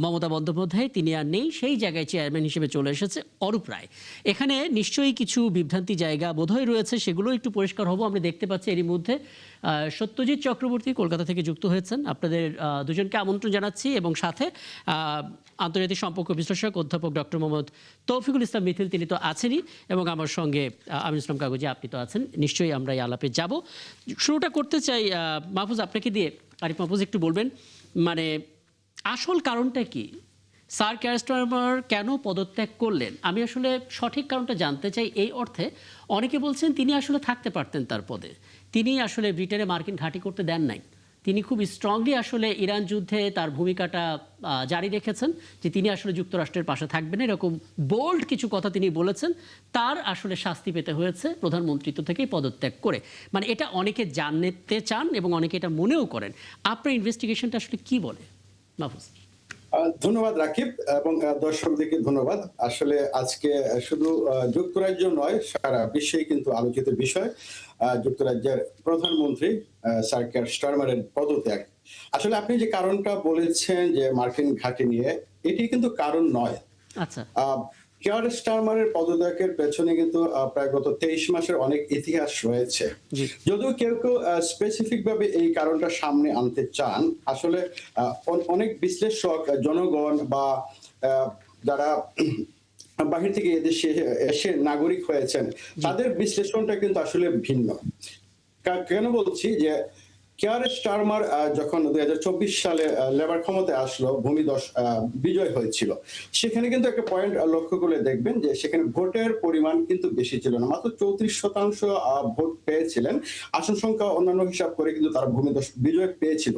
মমতা বন্দ্যোপাধ্যায় তিনি আর নেই, সেই জায়গায় চেয়ারম্যান হিসেবে চলে এসেছে অরূপ রায়। এখানে নিশ্চয়ই কিছু বিভ্রান্তি জায়গা বোধহয় রয়েছে, সেগুলো একটু পরিষ্কার হবো। আমরা দেখতে পাচ্ছি এরই মধ্যে সত্যজিৎ চক্রবর্তী কলকাতা থেকে যুক্ত হয়েছেন। আপনাদের দুজনকে আমন্ত্রণ জানাচ্ছি, এবং সাথে আন্তর্জাতিক সম্পর্ক বিশ্লেষক অধ্যাপক ডক্টর মোহাম্মদ তৌফিকুল ইসলাম মিথিল, তিনি তো আছেনই, এবং আমার সঙ্গে আমিনুল ইসলাম কাগজি, আপনি তো আছেন। নিশ্চয়ই আমরা এই আলাপে যাব। শুরুটা করতে চাই মাহফুজ আপনাকে দিয়ে। আরিফ মাহফুজ একটু বলবেন, মানে আসল কারণটা কি? স্যার কেয়ার স্টারমার কেন পদত্যাগ করলেন? আমি আসলে সঠিক কারণটা জানতে চাই। এই অর্থে অনেকে বলছেন তিনি আসলে থাকতে পারতেন তার পদে, তিনি আসলে ব্রিটেনে মার্কিন ঘাঁটি করতে দেন নাই। তিনি খুব স্ট্রংলি আসলে ইরান যুদ্ধে তার ভূমিকাটা জারি রেখেছেন, যে তিনি আসলে যুক্তরাষ্ট্রের পাশে থাকবেন, এরকম বোল্ড কিছু কথা তিনি বলেছেন। তার আসলে শাস্তি পেতে হয়েছে প্রধানমন্ত্রিত্ব থেকেই পদত্যাগ করে। মানে এটা অনেকে জানতে চান এবং অনেকে এটা মনেও করেন। আপনার ইনভেস্টিগেশনটা আসলে কি বলে মাহফুজ? ধন্যবাদ রাকিব, এবং দর্শকদেরকে ধন্যবাদ। আসলে আজকে শুধু যুক্তরাজ্য নয়, সারা বিশ্বেই কিন্তু আলোচিত বিষয় যুক্তরাজ্যের প্রধানমন্ত্রী স্যার কেয়ার স্টারমারের পদত্যাগ। আসলে আপনি যে কারণটা বলেছেন যে মার্কিন ঘাঁটি নিয়ে, এটি কিন্তু কারণ নয়। আচ্ছা, কেয়ার স্টারমারের পদত্যাগের পেছনে কিন্তু প্রায় গত 23 মাসের অনেক ইতিহাস রয়েছে। যদিও কেউ কেউ স্পেসিফিক ভাবে এই কারণটা সামনে আনতে চান, আসলে অনেক বিশ্লেষক, জনগণ বা যারা বাহির থেকে এদেশে এসে নাগরিক হয়েছেন, তাদের বিশ্লেষণটা কিন্তু আসলে ভিন্ন। কেন বলছি? যে কেয়ার স্টারমার যখন 2024 সালে লেবার ক্ষমতায় আসলো, ভূমিধস বিজয় হয়েছিল, সেখানে কিন্তু একটা পয়েন্ট লক্ষ্য করলে দেখবেন যে সেখানে ভোটের পরিমাণ কিন্তু বেশি ছিল না, মাত্র 34% ভোট পেয়েছিলেন। আসন সংখ্যা অন্যান্য হিসাব করে কিন্তু তারা ভূমিধস বিজয় পেয়েছিল।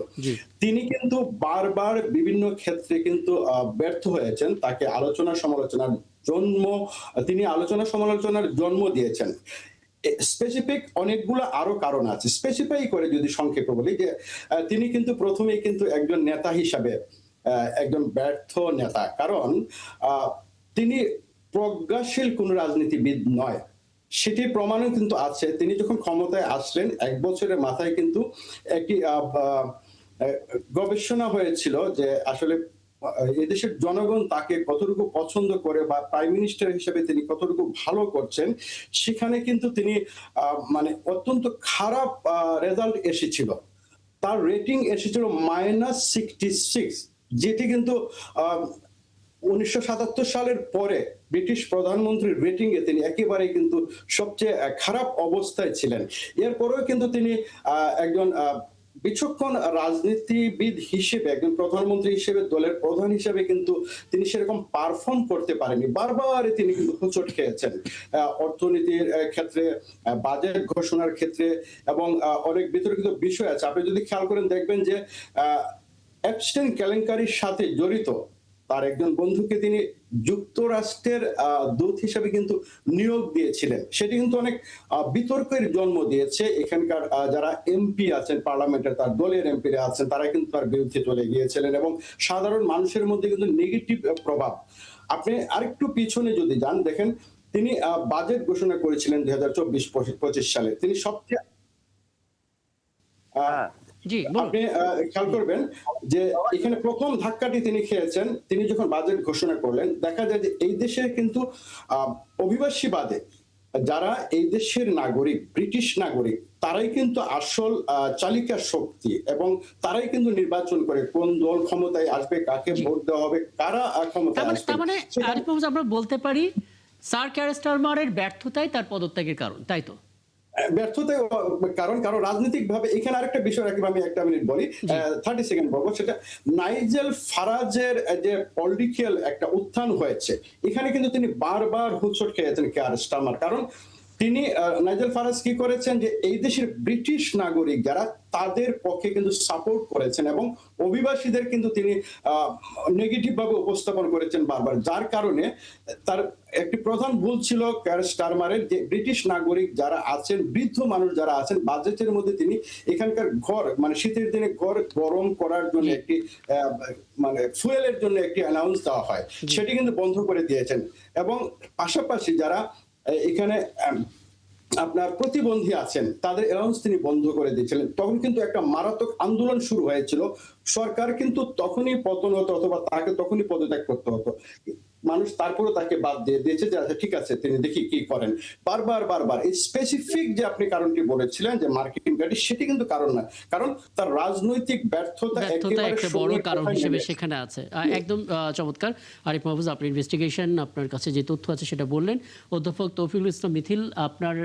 তিনি কিন্তু বারবার বিভিন্ন ক্ষেত্রে কিন্তু ব্যর্থ হয়েছেন। তাকে তিনি আলোচনা সমালোচনার জন্ম দিয়েছেন। স্পেসিফিক অনেকগুলো আরো কারণ আছে। স্পেসিফাই করে যদি সংক্ষেপে বলি, যে তিনি কিন্তু প্রথমেই কিন্তু একজন নেতা হিসাবে একজন ব্যর্থ নেতা, কারণ তিনি প্রজ্ঞাশীল কোন রাজনীতিবিদ নয়। সেটি প্রমাণও কিন্তু আছে। তিনি যখন ক্ষমতায় আসলেন, 1 বছরের মাথায় কিন্তু একটি গবেষণা হয়েছিল যে আসলে এদেশের জনগণ তাকে কতটুকু পছন্দ করে, বা প্রাইম মিনিস্টার হিসেবে তিনি কতটুকু ভালো করছেন। সেখানে কিন্তু তিনি মানে অত্যন্ত খারাপ রেজাল্ট এসেছিল। তার রেটিং এসেছিল -66, যেটি কিন্তু 1977 সালের পরে ব্রিটিশ প্রধানমন্ত্রীর রেটিং এ তিনি একেবারে কিন্তু সবচেয়ে খারাপ অবস্থায় ছিলেন। এরপরেও কিন্তু তিনি একজন বিচক্ষণ রাজনীতিবিদ হিসেবে, একজন প্রধানমন্ত্রী হিসেবে, দলের প্রধান হিসেবে কিন্তু তিনি সেরকম পারফর্ম করতে পারেনি। বারবার তিনি কিন্তু হোঁচট খেয়েছেন অর্থনীতির ক্ষেত্রে, বাজেট ঘোষণার ক্ষেত্রে, এবং অনেক বিতর্কিত বিষয় আছে। আপনি যদি খেয়াল করেন দেখবেন যে এপস্টাইন কেলেঙ্কারির সাথে জড়িত তার একজন বন্ধুকে তিনি যুক্তরাষ্ট্রের দূত হিসেবে কিন্তু নিয়োগ দিয়েছিলেন। সেটি কিন্তু অনেক বিতর্কের জন্ম দিয়েছে। এখানকার যারা এমপি আছেন, পার্লামেন্টের তার দলের এমপিরা আছেন, তারা কিন্তু তার বিরুদ্ধে চলে গিয়েছিলেন, এবং সাধারণ মানুষের মধ্যে কিন্তু নেগেটিভ প্রভাব। আপনি আরেকটু পিছনে যদি যান, দেখেন তিনি বাজেট ঘোষণা করেছিলেন 2024-25 সালে। তিনি সবচেয়ে আপনি খেয়াল করবেন যে এখানে প্রথম ধাক্কাটি তিনি খেয়েছেন। তিনি যখন বাজেট ঘোষণা করলেন, দেখা যায় যে এই দেশের কিন্তু অভিবাসীবাদে যারা এই দেশের নাগরিক, ব্রিটিশ নাগরিক, তারাই কিন্তু আসল চালিকা শক্তি, এবং তারাই কিন্তু নির্বাচন করে কোন দল ক্ষমতায় আসবে, কাকে ভোট দেওয়া হবে, কারা ক্ষমতায় আসবে। তার মানে আমরা বলতে পারি স্যার কেয়ার স্টারমারের ব্যর্থতাই তার পদত্যাগের কারণ, তাই তো? ব্যর্থতার কারণ রাজনৈতিক ভাবে। এখানে আরেকটা বিষয় রাখি, আমি 1 মিনিট বলি, 30 সেকেন্ড বলবো। সেটা নাইজেল ফারাজের যে পলিটিক্যাল একটা উত্থান হয়েছে, এখানে কিন্তু তিনি বারবার হোঁচট খেয়েছেন কেয়ার স্টারমার। কারণ তিনি নাইজেল ফারাজ কি করেছেন, যে এই দেশের ব্রিটিশ নাগরিক যারা, তাদের পক্ষে কিন্তু সাপোর্ট করেছেন, এবং অভিবাসীদের কিন্তু তিনি নেগেটিভ ভাবে উপস্থাপন করেছেন বারবার। যার কারণে তার একটি প্রধান ভুল ছিল কেয়ার স্টারমারের, যে ব্রিটিশ নাগরিক যারা আছেন, বৃদ্ধ মানুষ যারা আছেন, বাজেটের মধ্যে তিনি এখানকার ঘর, মানে শীতের দিনে ঘর গরম করার জন্য একটি মানে ফুয়েলের জন্য একটি অ্যানাউন্স দেওয়া হয়, সেটি কিন্তু বন্ধ করে দিয়েছেন। এবং পাশাপাশি যারা এখানে আপনার প্রতিবন্ধী আছেন তাদের অ্যালাউন্স তিনি বন্ধ করে দিয়েছিলেন। তখন কিন্তু একটা মারাত্মক আন্দোলন শুরু হয়েছিল। সরকার কিন্তু তখনই পতন হতো অথবা তাকে তখনই পদত্যাগ করতে হতো। মানুষ তারপরে তাকে বাদ দিয়ে দিয়েছে যে আচ্ছা ঠিক আছে তিনি দেখি কি করেন। বারবার এই স্পেসিফিক যে আপনি কারণটি বলেছিলেন যে মার্কেটিং গাড়ি, সেটি কিন্তু কারণ না, কারণ তার রাজনৈতিক ব্যর্থতা একেবারে একটা বড় শূন্যের কারণ কোঠায় হিসেবে নেমে সেখানে আছে। একদম চমৎকার। আরিফ মাহফুজ, আপনার ইনভেস্টিগেশন, আপনার কাছে যে তথ্য আছে সেটা বললেন। অধ্যাপক তৌফিকুল ইসলাম মিথিল, আপনার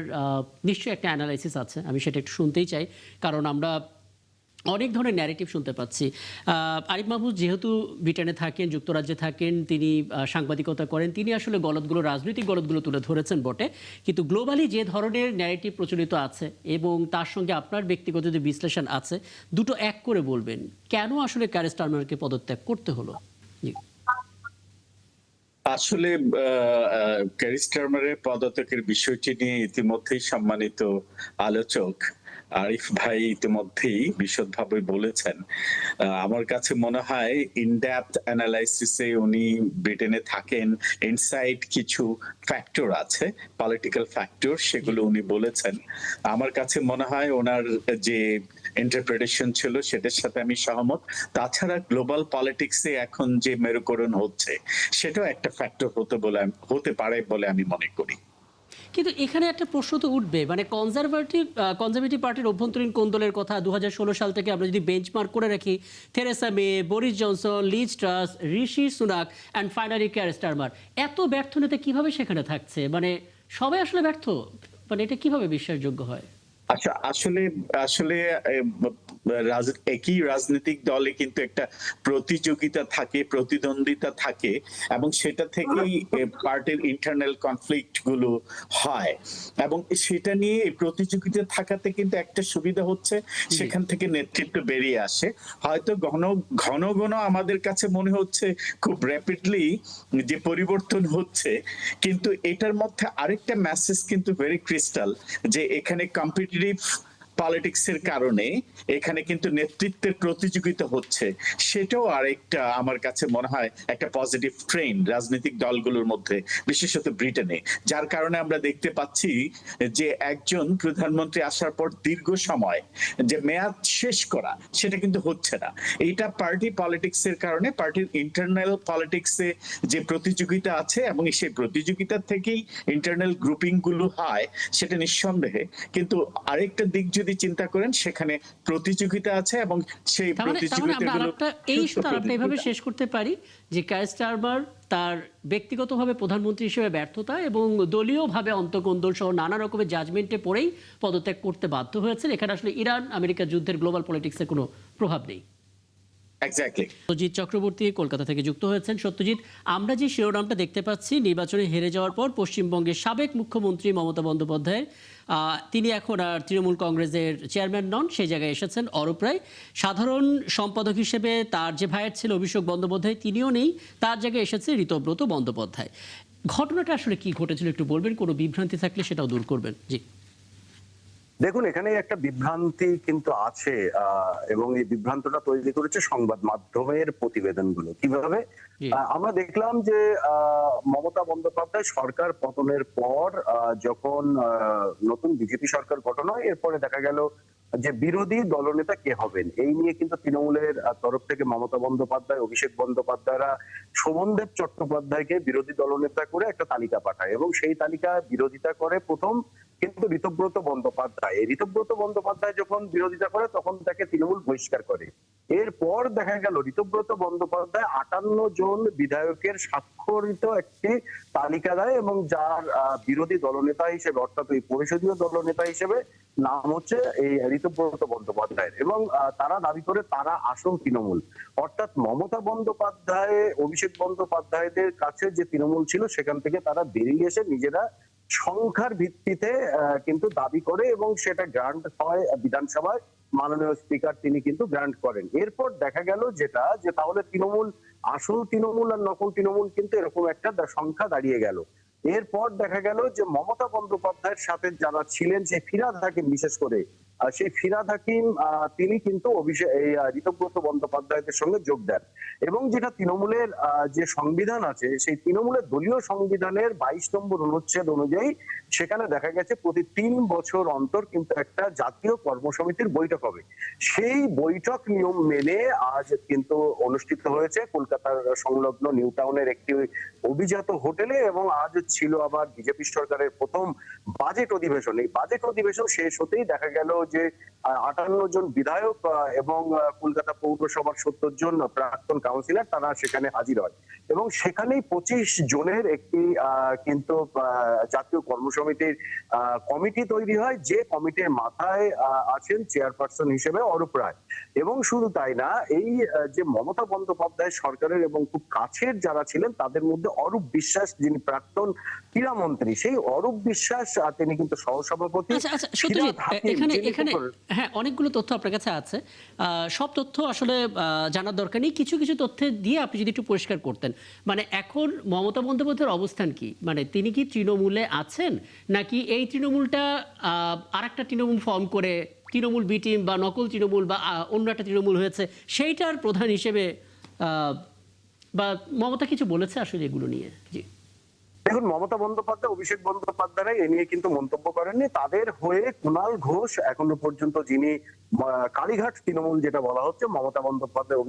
নিশ্চয়ই একটা অ্যানালাইসিস আছে, আমি সেটা একটু শুনতেই চাই, কারণ আমরা অনেক ধরনের ন্যারেটিভ শুনতে পাচ্ছি। আরিফ মাহফুজ যেহেতু ব্রিটেনে থাকেন, যুক্তরাজ্যে থাকেন, তিনি সাংবাদিকতা করেন, তিনি আসলে গলতগুলো, রাজনৈতিক গলতগুলো তুলে ধরেছেন বটে, কিন্তু গ্লোবালি যে ধরনের ন্যারেটিভ প্রচলিত আছে এবং তার সঙ্গে আপনার ব্যক্তিগত যে বিশ্লেষণ আছে, দুটো এক করে বলবেন কেন আসলে কেয়ার স্টারমারকে পদত্যাগ করতে হলো? জি। আসলে ক্যারি স্টারমারের পদত্যাগের বিষয়টি নিয়ে ইতিমধ্যেই সম্মানিত আলোচক আরিফ ভাই ইতিমধ্যেই বিশদভাবে বলেছেন। আমার কাছে মনে হয় ইনডেপথ অ্যানালাইসিসে উনি ব্রিটেনে থাকেন, ইনসাইড কিছু ফ্যাক্টর আছে, পলিটিক্যাল ফ্যাক্টর, সেগুলো উনি বলেছেন। আমার কাছে মনে হয় ওনার যে ইন্টারপ্রিটেশন ছিল সেটার সাথে আমি সহমত। তাছাড়া গ্লোবাল পলিটিক্সে এখন যে মেরুকরণ হচ্ছে সেটাও একটা ফ্যাক্টর হতে পারে বলে আমি মনে করি। কিন্তু এখানে একটা প্রশ্ন তো উঠবে, মানে কনজারভেটিভ পার্টির অভ্যন্তরীণ কোন্দলের কথা 2016 সাল থেকে আমরা যদি বেঞ্চমার্ক করে রাখি, Theresa May, Boris Johnson, Liz Truss, Rishi Sunak and finally Keir Starmer, এত ব্যর্থ নেতা কিভাবে সেখানে থাকছে? মানে সবাই আসলে ব্যর্থ, মানে এটা কিভাবে বিশ্বাসযোগ্য হয়? আচ্ছা, আসলে আসলে একই রাজনৈতিক দলে কিন্তু একটা প্রতিযোগিতা থাকে, প্রতিদ্বন্দ্বিতা থাকে, এবং সেটা থেকেই পার্টির ইন্টারনাল কনফ্লিক্ট গুলো হয়। এবং সেটা নিয়ে প্রতিযোগিতা থাকাতে কিন্তু একটা সুবিধা হচ্ছে, সেখান থেকে নেতৃত্ব বেরিয়ে আসে। হয়তো ঘন ঘন আমাদের কাছে মনে হচ্ছে খুব র্যাপিডলি যে পরিবর্তন হচ্ছে, কিন্তু এটার মধ্যে আরেকটা মেসেজ কিন্তু ভেরি ক্রিস্টাল, যে এখানে কম্পিটিটিভ পলিটিক্সের কারণে এখানে কিন্তু নেতৃত্বের প্রতিযোগিতা হচ্ছে। সেটাও আরেকটা আমার কাছে মনে হয় একটা পজিটিভ ট্রেন্ড রাজনৈতিক দলগুলোর মধ্যে, বিশেষত ব্রিটেনে, যার কারণে আমরা দেখতে পাচ্ছি যে একজন প্রধানমন্ত্রী আসার পর দীর্ঘ সময় যে মেয়াদ শেষ করা, সেটা কিন্তু হচ্ছে না। এইটা পার্টি পলিটিক্সের কারণে, পার্টির ইন্টারনাল পলিটিক্সে যে প্রতিযোগিতা আছে এবং সেই প্রতিযোগিতার থেকেই ইন্টারনাল গ্রুপিং গুলো হয়, সেটা নিঃসন্দেহে। কিন্তু আরেকটা দিক যদি চিন্তা করেন, সেখানে প্রতিযোগিতা আছে এবং সেই প্রতিযোগিতাগুলো এইভাবে শেষ করতে পারি যে কেয়ার স্টারমার তার ব্যক্তিগতভাবে প্রধানমন্ত্রী হিসেবে ব্যর্থতা এবং দলীয়ভাবে অন্তর্কোন্দল সহ নানা রকমের জাজমেন্টে পড়েই পদত্যাগ করতে বাধ্য হয়েছেন। এখানে আসলে ইরান আমেরিকা যুদ্ধের গ্লোবাল পলিটিক্সের কোনো প্রভাব নেই। সত্যজিৎ চক্রবর্তী কলকাতা থেকে যুক্ত হয়েছেন। সত্যজিৎ, আমরা যে শিরোনামটা দেখতে পাচ্ছি, নির্বাচনে হেরে যাওয়ার পর পশ্চিমবঙ্গের সাবেক মুখ্যমন্ত্রী মমতা বন্দ্যোপাধ্যায়, তিনি এখন আর তৃণমূল কংগ্রেসের চেয়ারম্যান নন, সেই জায়গায় এসেছেন অরূপ রায়। সাধারণ সম্পাদক হিসেবে তার যে ভাইয়ের ছিল অভিষেক বন্দ্যোপাধ্যায়, তিনিও নেই, তার জায়গায় এসেছে ঋতব্রত বন্দ্যোপাধ্যায়। ঘটনাটা আসলে কি ঘটেছিল একটু বলবেন? কোনো বিভ্রান্তি থাকলে সেটাও দূর করবেন। জি। দেখুন, এখানে একটা বিভ্রান্তি কিন্তু আছে, এবং এই বিভ্রান্তটা তৈরি করেছে সংবাদ মাধ্যমের প্রতিবেদনগুলো। কিভাবে? আমরা দেখলাম যে মমতা বন্দ্যোপাধ্যায় সরকার পতনের পর যখন নতুন বিজেপি সরকার গঠন হয়, এরপরে দেখা গেল যে বিরোধী দলনেতা কে হবেন এই নিয়ে কিন্তু তৃণমূলের তরফ থেকে মমতা বন্দ্যোপাধ্যায়, অভিষেক বন্দ্যোপাধ্যায়রা শোভনদেব চট্টোপাধ্যায়কে বিরোধী দলনেতা করে একটা তালিকা পাঠায়, এবং সেই তালিকা বিরোধিতা করে প্রথম কিন্তু ঋতব্রত বন্দ্যোপাধ্যায়। ঋতব্রত বন্দ্যোপাধ্যায় যখন বিরোধিতা করে, তখন তাকে তৃণমূল বহিষ্কার করে। এরপর দেখা গেল ঋতব্রত বন্দ্যোপাধ্যায় 58 জন বিধায়কের স্বাক্ষরিত একটি তালিকা দেয়, এবং যার বিরোধী দলনেতা হিসেবে, অর্থাৎ এই পরিষদীয় দলনেতা হিসেবে নাম হচ্ছে এই ঋতব্রত বন্দ্যোপাধ্যায়ের, এবং তারা দাবি করে তারা আসল তৃণমূল। অর্থাৎ মমতা বন্দ্যোপাধ্যায়, অভিষেক বন্দ্যোপাধ্যায়দের কাছে যে তৃণমূল ছিল, সেখান থেকে তারা বেরিয়ে এসে নিজেরা সংখ্যার ভিত্তিতে কিন্তু দাবি করে, এবং সেটা গ্রান্ট হয় বিধানসভায়। মাননীয় স্পিকার তিনি কিন্তু গ্রান্ট করেন। এরপর দেখা গেল যেটা, যে তাহলে তৃণমূল, আসল তৃণমূল আর নকল তৃণমূল কিন্তু এরকম একটা সংখ্যা দাঁড়িয়ে গেল। এরপর দেখা গেল যে মমতা বন্দ্যোপাধ্যায়ের সাথে যারা ছিলেন, সে ফিরাদ হাকিম বিশেষ করে, সেই ফিরহাদ হাকিম তিনি কিন্তু ঋতব্রত বন্দ্যোপাধ্যায়দের সঙ্গে যোগ দেন এবং যেটা তৃণমূলের যে সংবিধান আছে সেই তৃণমূলের দলীয় সংবিধানের 22 নম্বর অনুচ্ছেদ অনুযায়ী সেখানে দেখা গেছে প্রতি 3 বছর অন্তর কিন্তু একটা জাতীয় কর্মসমিতির বৈঠক হবে। সেই বৈঠক নিয়ম মেনে আজ কিন্তু অনুষ্ঠিত হয়েছে কলকাতার সংলগ্ন নিউ টাউনের একটি অভিজাত হোটেলে এবং আজ ছিল আবার বিজেপি সরকারের প্রথম বাজেট অধিবেশন। এই বাজেট অধিবেশন শেষ হতেই দেখা গেল যে 58 জন বিধায়ক এবং কলকাতা পৌরসভার 70 জন প্রাক্তন কাউন্সিলর তারা সেখানে হাজির হয় এবং সেখানেই 25 জনের একটি কিন্তু জাতীয় কর্মসমিতির কমিটি তৈরি হয়, যে কমিটির মাথায় আছেন চেয়ারপারসন হিসেবে অরূপ রায়। এবং শুধু তাই না, এই যে মমতা বন্দ্যোপাধ্যায় সরকারের এবং খুব কাছের যারা ছিলেন তাদের মধ্যে অরূপ বিশ্বাস যিনি প্রাক্তন ক্রীড়ামন্ত্রী, সেই অরূপ বিশ্বাস তিনি কিন্তু সহসভাপতি। আচ্ছা সত্যজিৎ, এখানে হ্যাঁ অনেকগুলো তথ্য আপনার কাছে আছে, সব তথ্য আসলে জানার দরকার নেই, কিছু কিছু তথ্য দিয়ে আপনি যদি একটু পরিষ্কার করতেন। মানে এখন মমতা বন্দ্যোপাধ্যায়ের অবস্থান কি? মানে তিনি কি তৃণমূলে আছেন নাকি এই তৃণমূলটা আরেকটা তৃণমূল ফর্ম করে তৃণমূল বি টিম বা নকল তৃণমূল বা অন্য একটা তৃণমূল হয়েছে সেইটার প্রধান হিসেবে, বা মমতা কিছু বলেছে আসলে এগুলো নিয়ে? জি দেখুন, মমতা বন্দ্যোপাধ্যায়, অভিষেক বন্দ্যোপাধ্যায় এ নিয়ে কিন্তু মন্তব্য করেননি। তাদের হয়ে কুণাল ঘোষ এখনো পর্যন্ত, যিনি কালীঘাট তৃণমূল যেটা বলা হচ্ছে, মমতা বন্দ্যোপাধ্যায়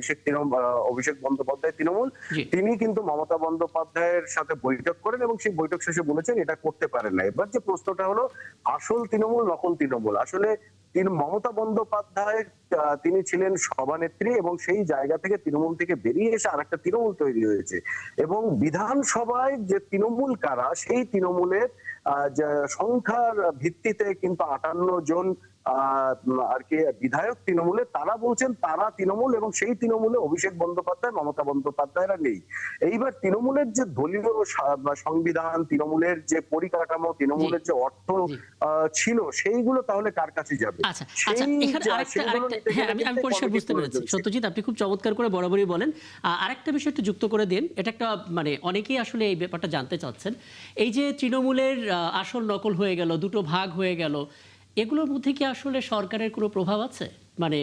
অভিষেক বন্দ্যোপাধ্যায় তৃণমূল, তিনি কিন্তু মমতা বন্দ্যোপাধ্যায়ের সাথে বৈঠক করেন এবং সেই বৈঠক শেষে বলেছেন এটা করতে পারেন না। এবার যে প্রশ্নটা হলো আসল তৃণমূল নকল তৃণমূল, আসলে তিনি মমতা বন্দ্যোপাধ্যায় তিনি ছিলেন সভানেত্রী এবং সেই জায়গা থেকে তৃণমূল থেকে বেরিয়ে এসে আরেকটা তৃণমূল তৈরি হয়েছে এবং বিধানসভায় যে তৃণমূল কারা, সেই তৃণমূলের সংখ্যার ভিত্তিতে কিন্তু 58 জন আর কি বিধায়ক তৃণমূলে, তারা বলছেন তারা তৃণমূল এবং সেই তৃণমূলে অভিষেক বন্দ্যোপাধ্যায়, মমতা বন্দ্যোপাধ্যায়রা নেই। এইবার তৃণমূলের যে দলীয় সংবিধান, তৃণমূলের যে পরিকাঠামো, তৃণমূলের যে অর্থ ছিল, সেইগুলো তাহলে কার কাছে যাবে? আচ্ছা এখানে আমি পরিষ্কার বুঝতে পেরেছি সত্যজিৎ, আপনি খুব চমৎকার করে বরাবরই বলেন। আরেকটা বিষয় একটু যুক্ত করে দিন, এটা একটা মানে অনেকেই আসলে এই ব্যাপারটা জানতে চাচ্ছেন। এই যে তৃণমূলের আসল নকল হয়ে গেল, দুটো ভাগ হয়ে গেল, এগুলোর মধ্যে কি আসলে সরকারের কোনো প্রভাব আছে? মানে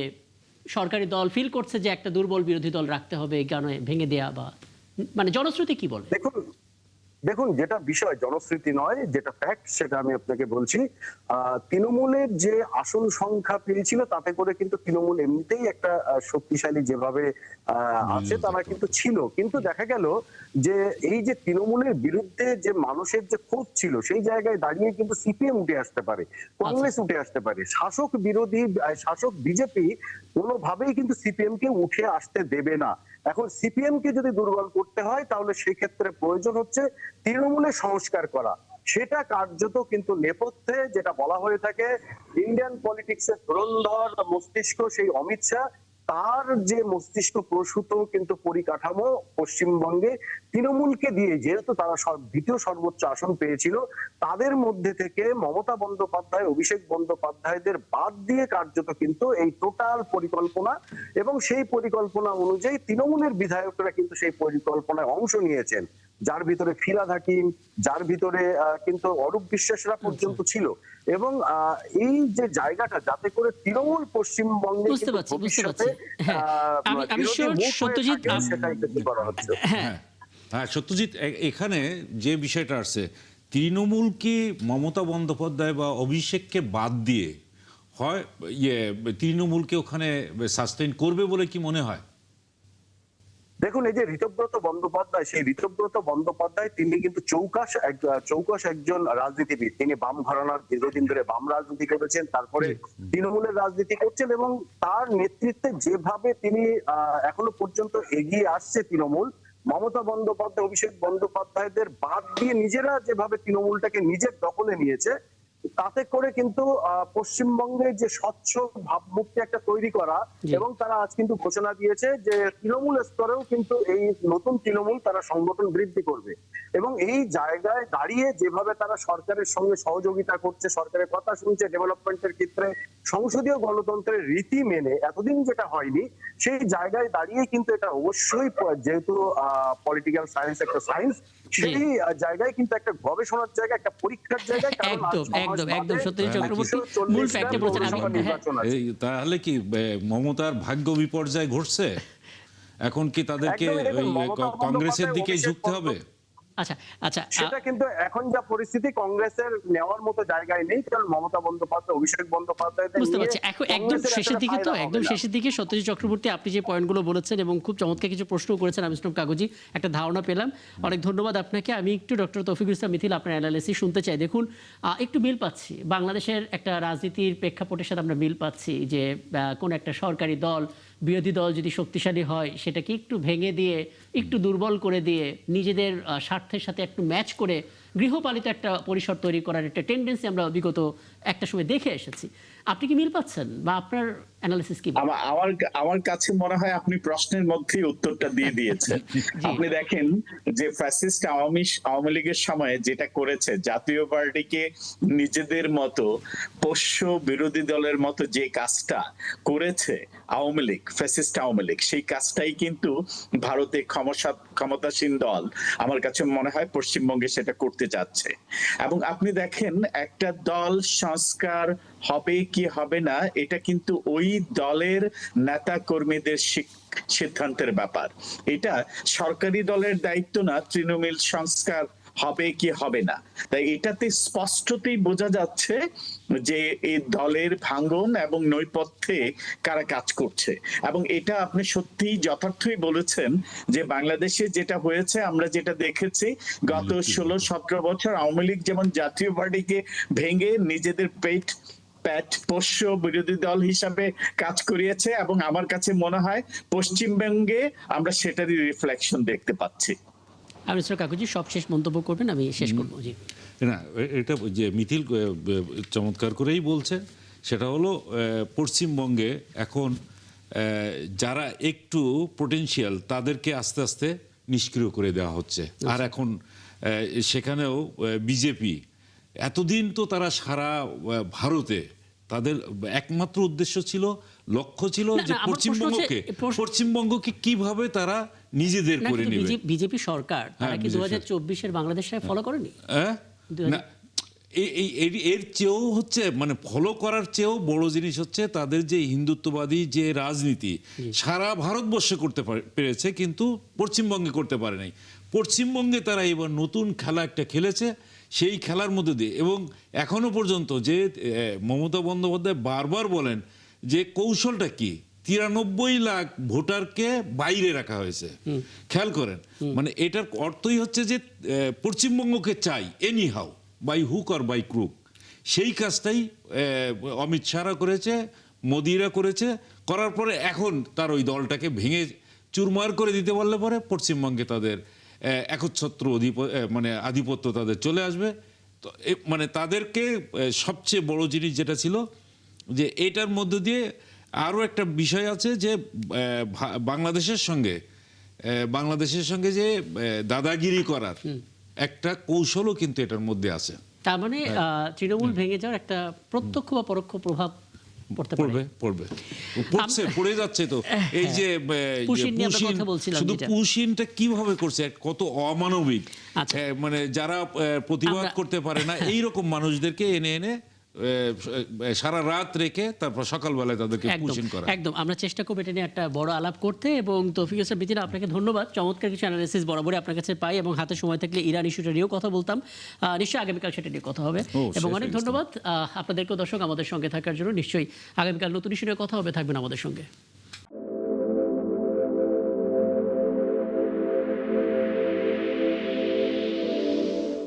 সরকারি দল ফিল করছে যে একটা দুর্বল বিরোধী দল রাখতে হবে, এই গানে ভেঙে দেয়া, বা মানে জনশ্রুতি কি বলে? দেখুন, যেটা বিষয় জনশ্রুতি নয়, যেটা ফ্যাক্ট সেটা আমি আপনাকে বলছি। তৃণমূলের যে আসন সংখ্যা পেয়েছিল তাতে করে কিন্তু তৃণমূল এমনিতেই একটা শক্তিশালী যেভাবে আছে তারা কিন্তু ছিল, কিন্তু দেখা গেল যে এই যে তৃণমূলের বিরুদ্ধে যে মানুষের যে ক্ষোভ ছিল, সেই জায়গায় দাঁড়িয়ে কিন্তু সিপিএম উঠে আসতে পারে, কংগ্রেস উঠে আসতে পারে, শাসক বিজেপি কোনোভাবেই কিন্তু সিপিএম কে উঠে আসতে দেবে না। এখন সিপিএম কে যদি দুর্বল করতে হয় তাহলে সেক্ষেত্রে প্রয়োজন হচ্ছে তৃণমূলের সংস্কার করা। সেটা কার্যত কিন্তু নেপথ্যে যেটা বলা হয়ে থাকে, ইন্ডিয়ান পলিটিক্সের ধুরন্ধর মস্তিষ্ক সেই অমিত শাহ, তার যে মস্তিষ্ক প্রসূত কিন্তু পরিকাঠামো পশ্চিমবঙ্গে তৃণমূলকে দিয়ে, যেহেতু তারা দ্বিতীয় সর্বোচ্চ আসন পেয়েছিল, তাদের মধ্যে থেকে মমতা বন্দ্যোপাধ্যায়, অভিষেক বন্দ্যোপাধ্যায়দের বাদ দিয়ে কার্যত কিন্তু এই টোটাল পরিকল্পনা এবং সেই পরিকল্পনা অনুযায়ী তৃণমূলের বিধায়করা কিন্তু সেই পরিকল্পনায় অংশ নিয়েছেন, যার ভিতরে ফিরহাদ হাকিম, যার ভিতরে কিন্তু অরূপ বিশ্বাসরা পর্যন্ত ছিল। এবং এই যে জায়গাটা, যাতে করে তৃণমূল পশ্চিমবঙ্গে ভবিষ্যতে সত্যজিৎ সত্যজিৎ, এখানে যে বিষয়টা আসছে, তৃণমূল কি মমতা বন্দ্যোপাধ্যায় বা অভিষেককে বাদ দিয়ে হয় তৃণমূলকে ওখানে সাস্টেইন করবে বলে কি মনে হয়? দেখুন, এই যে ঋতব্রত বন্দ্যোপাধ্যায়, সেই ঋতব্রত বন্দ্যোপাধ্যায় তিনি কিন্তু চৌকস একজন রাজনীতিবিদ। তিনি বাম ঘরানার, দীর্ঘদিন ধরে বাম রাজনীতি করেছেন, তারপরে তৃণমূলের রাজনীতি করছেন এবং তার নেতৃত্বে যেভাবে তিনি এখনো পর্যন্ত এগিয়ে আসছে তৃণমূল, মমতা বন্দ্যোপাধ্যায়, অভিষেক বন্দ্যোপাধ্যায়দের বাদ দিয়ে নিজেরা যেভাবে তৃণমূলটাকে নিজের দখলে নিয়েছে, তাতে করে কিন্তু পশ্চিমবঙ্গে যে স্বচ্ছ ভাবমূর্তি একটা তৈরি করা, এবং তারা আজ কিন্তু ঘোষণা দিয়েছে যে তৃণমূল স্তরেও কিন্তু এই নতুন তৃণমূল তারা সংগঠন বৃদ্ধি করবে। এবং এই জায়গায় দাঁড়িয়ে যেভাবে তারা সরকারের সঙ্গে সহযোগিতা করছে, সরকারের কথা শুনছে, ডেভেলপমেন্টের ক্ষেত্রে সংসদীয় গণতন্ত্রের রীতি মেনে, এতদিন যেটা হয়নি, সেই জায়গায় দাঁড়িয়ে কিন্তু এটা অবশ্যই, যেহেতু পলিটিক্যাল সায়েন্স একটা সায়েন্স, সেই জায়গায় কিন্তু একটা গবেষণার জায়গা, একটা পরীক্ষার জায়গা। কারণ আজ একদম সত্যজিৎ চক্রবর্তী মূল ফ্যাক্টে বলেছেন। তাহলে কি মমতার ভাগ্য বিপর্যয় ঘটছে? এখন কি তাদেরকে কংগ্রেসের দিকে ঝুঁকতে হবে? আচ্ছা সেটা কিন্তু এখন যা পরিস্থিতি কংগ্রেসের নেওয়ার মতো জায়গায় নেই, কারণ মমতা বন্দ্যোপাধ্যায়, অভিষেক বন্দ্যোপাধ্যায় বুঝতে পারছি। একদম শেষের দিকে সত্যজিৎ চক্রবর্তী আপনি যে পয়েন্টগুলো বলেছেন এবং খুব চমৎকার কিছু প্রশ্ন করেছেন, আমি ইসলাম কাগজি একটা ধারণা পেলাম। অনেক ধন্যবাদ আপনাকে। আমি একটু ডক্টর তৌফিকুল ইসলাম মিথিল আপনার অ্যানালিসিস শুনতে চাই। দেখুন, একটু মিল পাচ্ছি বাংলাদেশের একটা রাজনীতির প্রেক্ষাপটের সাথে, আমরা মিল পাচ্ছি যে কোন একটা সরকারি দল, বিরোধী দল যদি শক্তিশালী হয় সেটাকে একটু ভেঙে দিয়ে, একটু দুর্বল করে দিয়ে, নিজেদের স্বার্থের সাথে একটু ম্যাচ করে গৃহপালিত একটা পরিসর তৈরি করার একটা টেন্ডেন্সি আমরা বিগত একটা সময় দেখে এসেছি। আপনি কি মিল পাচ্ছেন বা আপনার অ্যানালিসিস কি? আমার কাছে মনে হয় আপনি প্রশ্নের মধ্যেই উত্তরটা দিয়ে দিয়েছেন। আপনি দেখেন যে ফ্যাসিস্ট আওয়ামী লীগের সময় যেটা করেছে, জাতীয় পার্টিকে নিজেদের মতো পোষ্য বিরোধী দলের মতো যে কাজটা করেছে আওয়ামী লীগ, ফ্যাসিস্ট আওয়ামী লীগ, সেই কাজটাই কিন্তু ভারতে ক্ষমতাসীন দল আমার কাছে মনে হয় পশ্চিমবঙ্গে সেটা করতে যাচ্ছে। এবং আপনি দেখেন একটা দল সংস্কার হবে কি হবে না, এটা কিন্তু ওই দলের নেতা কর্মীদের সিদ্ধান্তের ব্যাপার। এটা সরকারি দলের দায়িত্ব না তৃণমূল সংস্কার হবে কি হবে না। তাই এটাতে স্পষ্টতই বোঝা যাচ্ছে যে এই দলের ভাঙন এবং নৈপথ্যে কারা কাজ করছে। এবং এটা আপনি সত্যিই যথার্থই বলেছেন যে বাংলাদেশে যেটা হয়েছে, আমরা যেটা দেখেছি গত 16-17 বছর আওয়ামী লীগ যেমন জাতীয় পার্টিকে ভেঙে নিজেদের পোষ্য বিরোধী দল হিসাবে কাজ করিয়েছে, এবং আমার কাছে মনে হয় পশ্চিমবঙ্গে আমরা সেটারই রিফ্লেকশন দেখতে পাচ্ছি। আমি মিস্টার কাকুজি সবশেষ মন্তব্য করবেন, আমি শেষ করবো। জি না, এটা যে মিথিল চমৎকার করেই বলছে, সেটা হলো পশ্চিমবঙ্গে এখন যারা একটু পোটেনশিয়াল তাদেরকে আস্তে আস্তে নিষ্ক্রিয় করে দেওয়া হচ্ছে। আর এখন সেখানেও বিজেপি, এতদিন তো তারা সারা ভারতে তাদের একমাত্র উদ্দেশ্য ছিল, লক্ষ্য ছিল যে পশ্চিমবঙ্গকে কিভাবে তারা নিজেদের করে নেবে। বিজেপি সরকার তারা কি 2024-এর বাংলাদেশে ফলো করেনি? না, এর চেয়েও হচ্ছে, মানে ফলো করার চেয়েও বড় জিনিস হচ্ছে তাদের যে হিন্দুত্ববাদী যে রাজনীতি সারা ভারতবর্ষে করতে পেরেছে, কিন্তু পশ্চিমবঙ্গে করতে পারে নাই। পশ্চিমবঙ্গে তারা এবার নতুন খেলা একটা খেলেছে, সেই খেলার মধ্যে দিয়ে। এবং এখনো পর্যন্ত যে মমতা বন্দ্যোপাধ্যায় বারবার বলেন যে কৌশলটা কি, 93 লাখ ভোটারকে বাইরে রাখা হয়েছে। খেয়াল করেন, মানে এটার অর্থই হচ্ছে যে পশ্চিমবঙ্গকে চাই anyhow, by hook or by crook. সেই কাজটাই অমিত শাহরা করেছে, মোদিরা করেছে। করার পরে এখন তার ওই দলটাকে ভেঙে চুরমার করে দিতে পারলে পরে পশ্চিমবঙ্গে তাদের একচ্ছত্র মানে আধিপত্য তাদের চলে আসবে। তো মানে তাদেরকে সবচেয়ে বড় জিনিস যেটা ছিল যে এটার মধ্য দিয়ে আরও একটা বিষয় আছে যে বাংলাদেশের সঙ্গে যে দাদাগিরি করার একটা কৌশলও কিন্তু এটার মধ্যে আছে। তার মানে তৃণমূল ভেঙে যাওয়ার একটা প্রত্যক্ষ বা পরোক্ষ প্রভাব পড়ে যাচ্ছে। তো এই যে শুধু পুশিনটা কিভাবে করছে, কত অমানবিক, মানে যারা প্রতিবাদ করতে পারে না এইরকম মানুষদেরকে এনে এনে সারা রাত রেখে তারপর সকালবেলায় তাদেরকে পুশিন করা। একদম আমরা চেষ্টা করব এটা নিয়ে একটা বড় আলাপ করতে। এবং তৌফিক ইসলাম মিথিল, আপনাকে ধন্যবাদ। চমৎকার কিছু অ্যানালিসিস বরাবরই আপনার কাছে পাই, এবং হাতে সময় থাকলে ইরান ইস্যুটা নিয়েও কথা বলতাম। নিশ্চয়ই আগামীকাল সেটা নিয়ে কথা হবে। এবং অনেক ধন্যবাদ আপনাদেরকেও দর্শক আমাদের সঙ্গে থাকার জন্য। নিশ্চয়ই আগামীকাল নতুন ইস্যু নিয়ে কথা হবে, থাকবেন আমাদের সঙ্গে।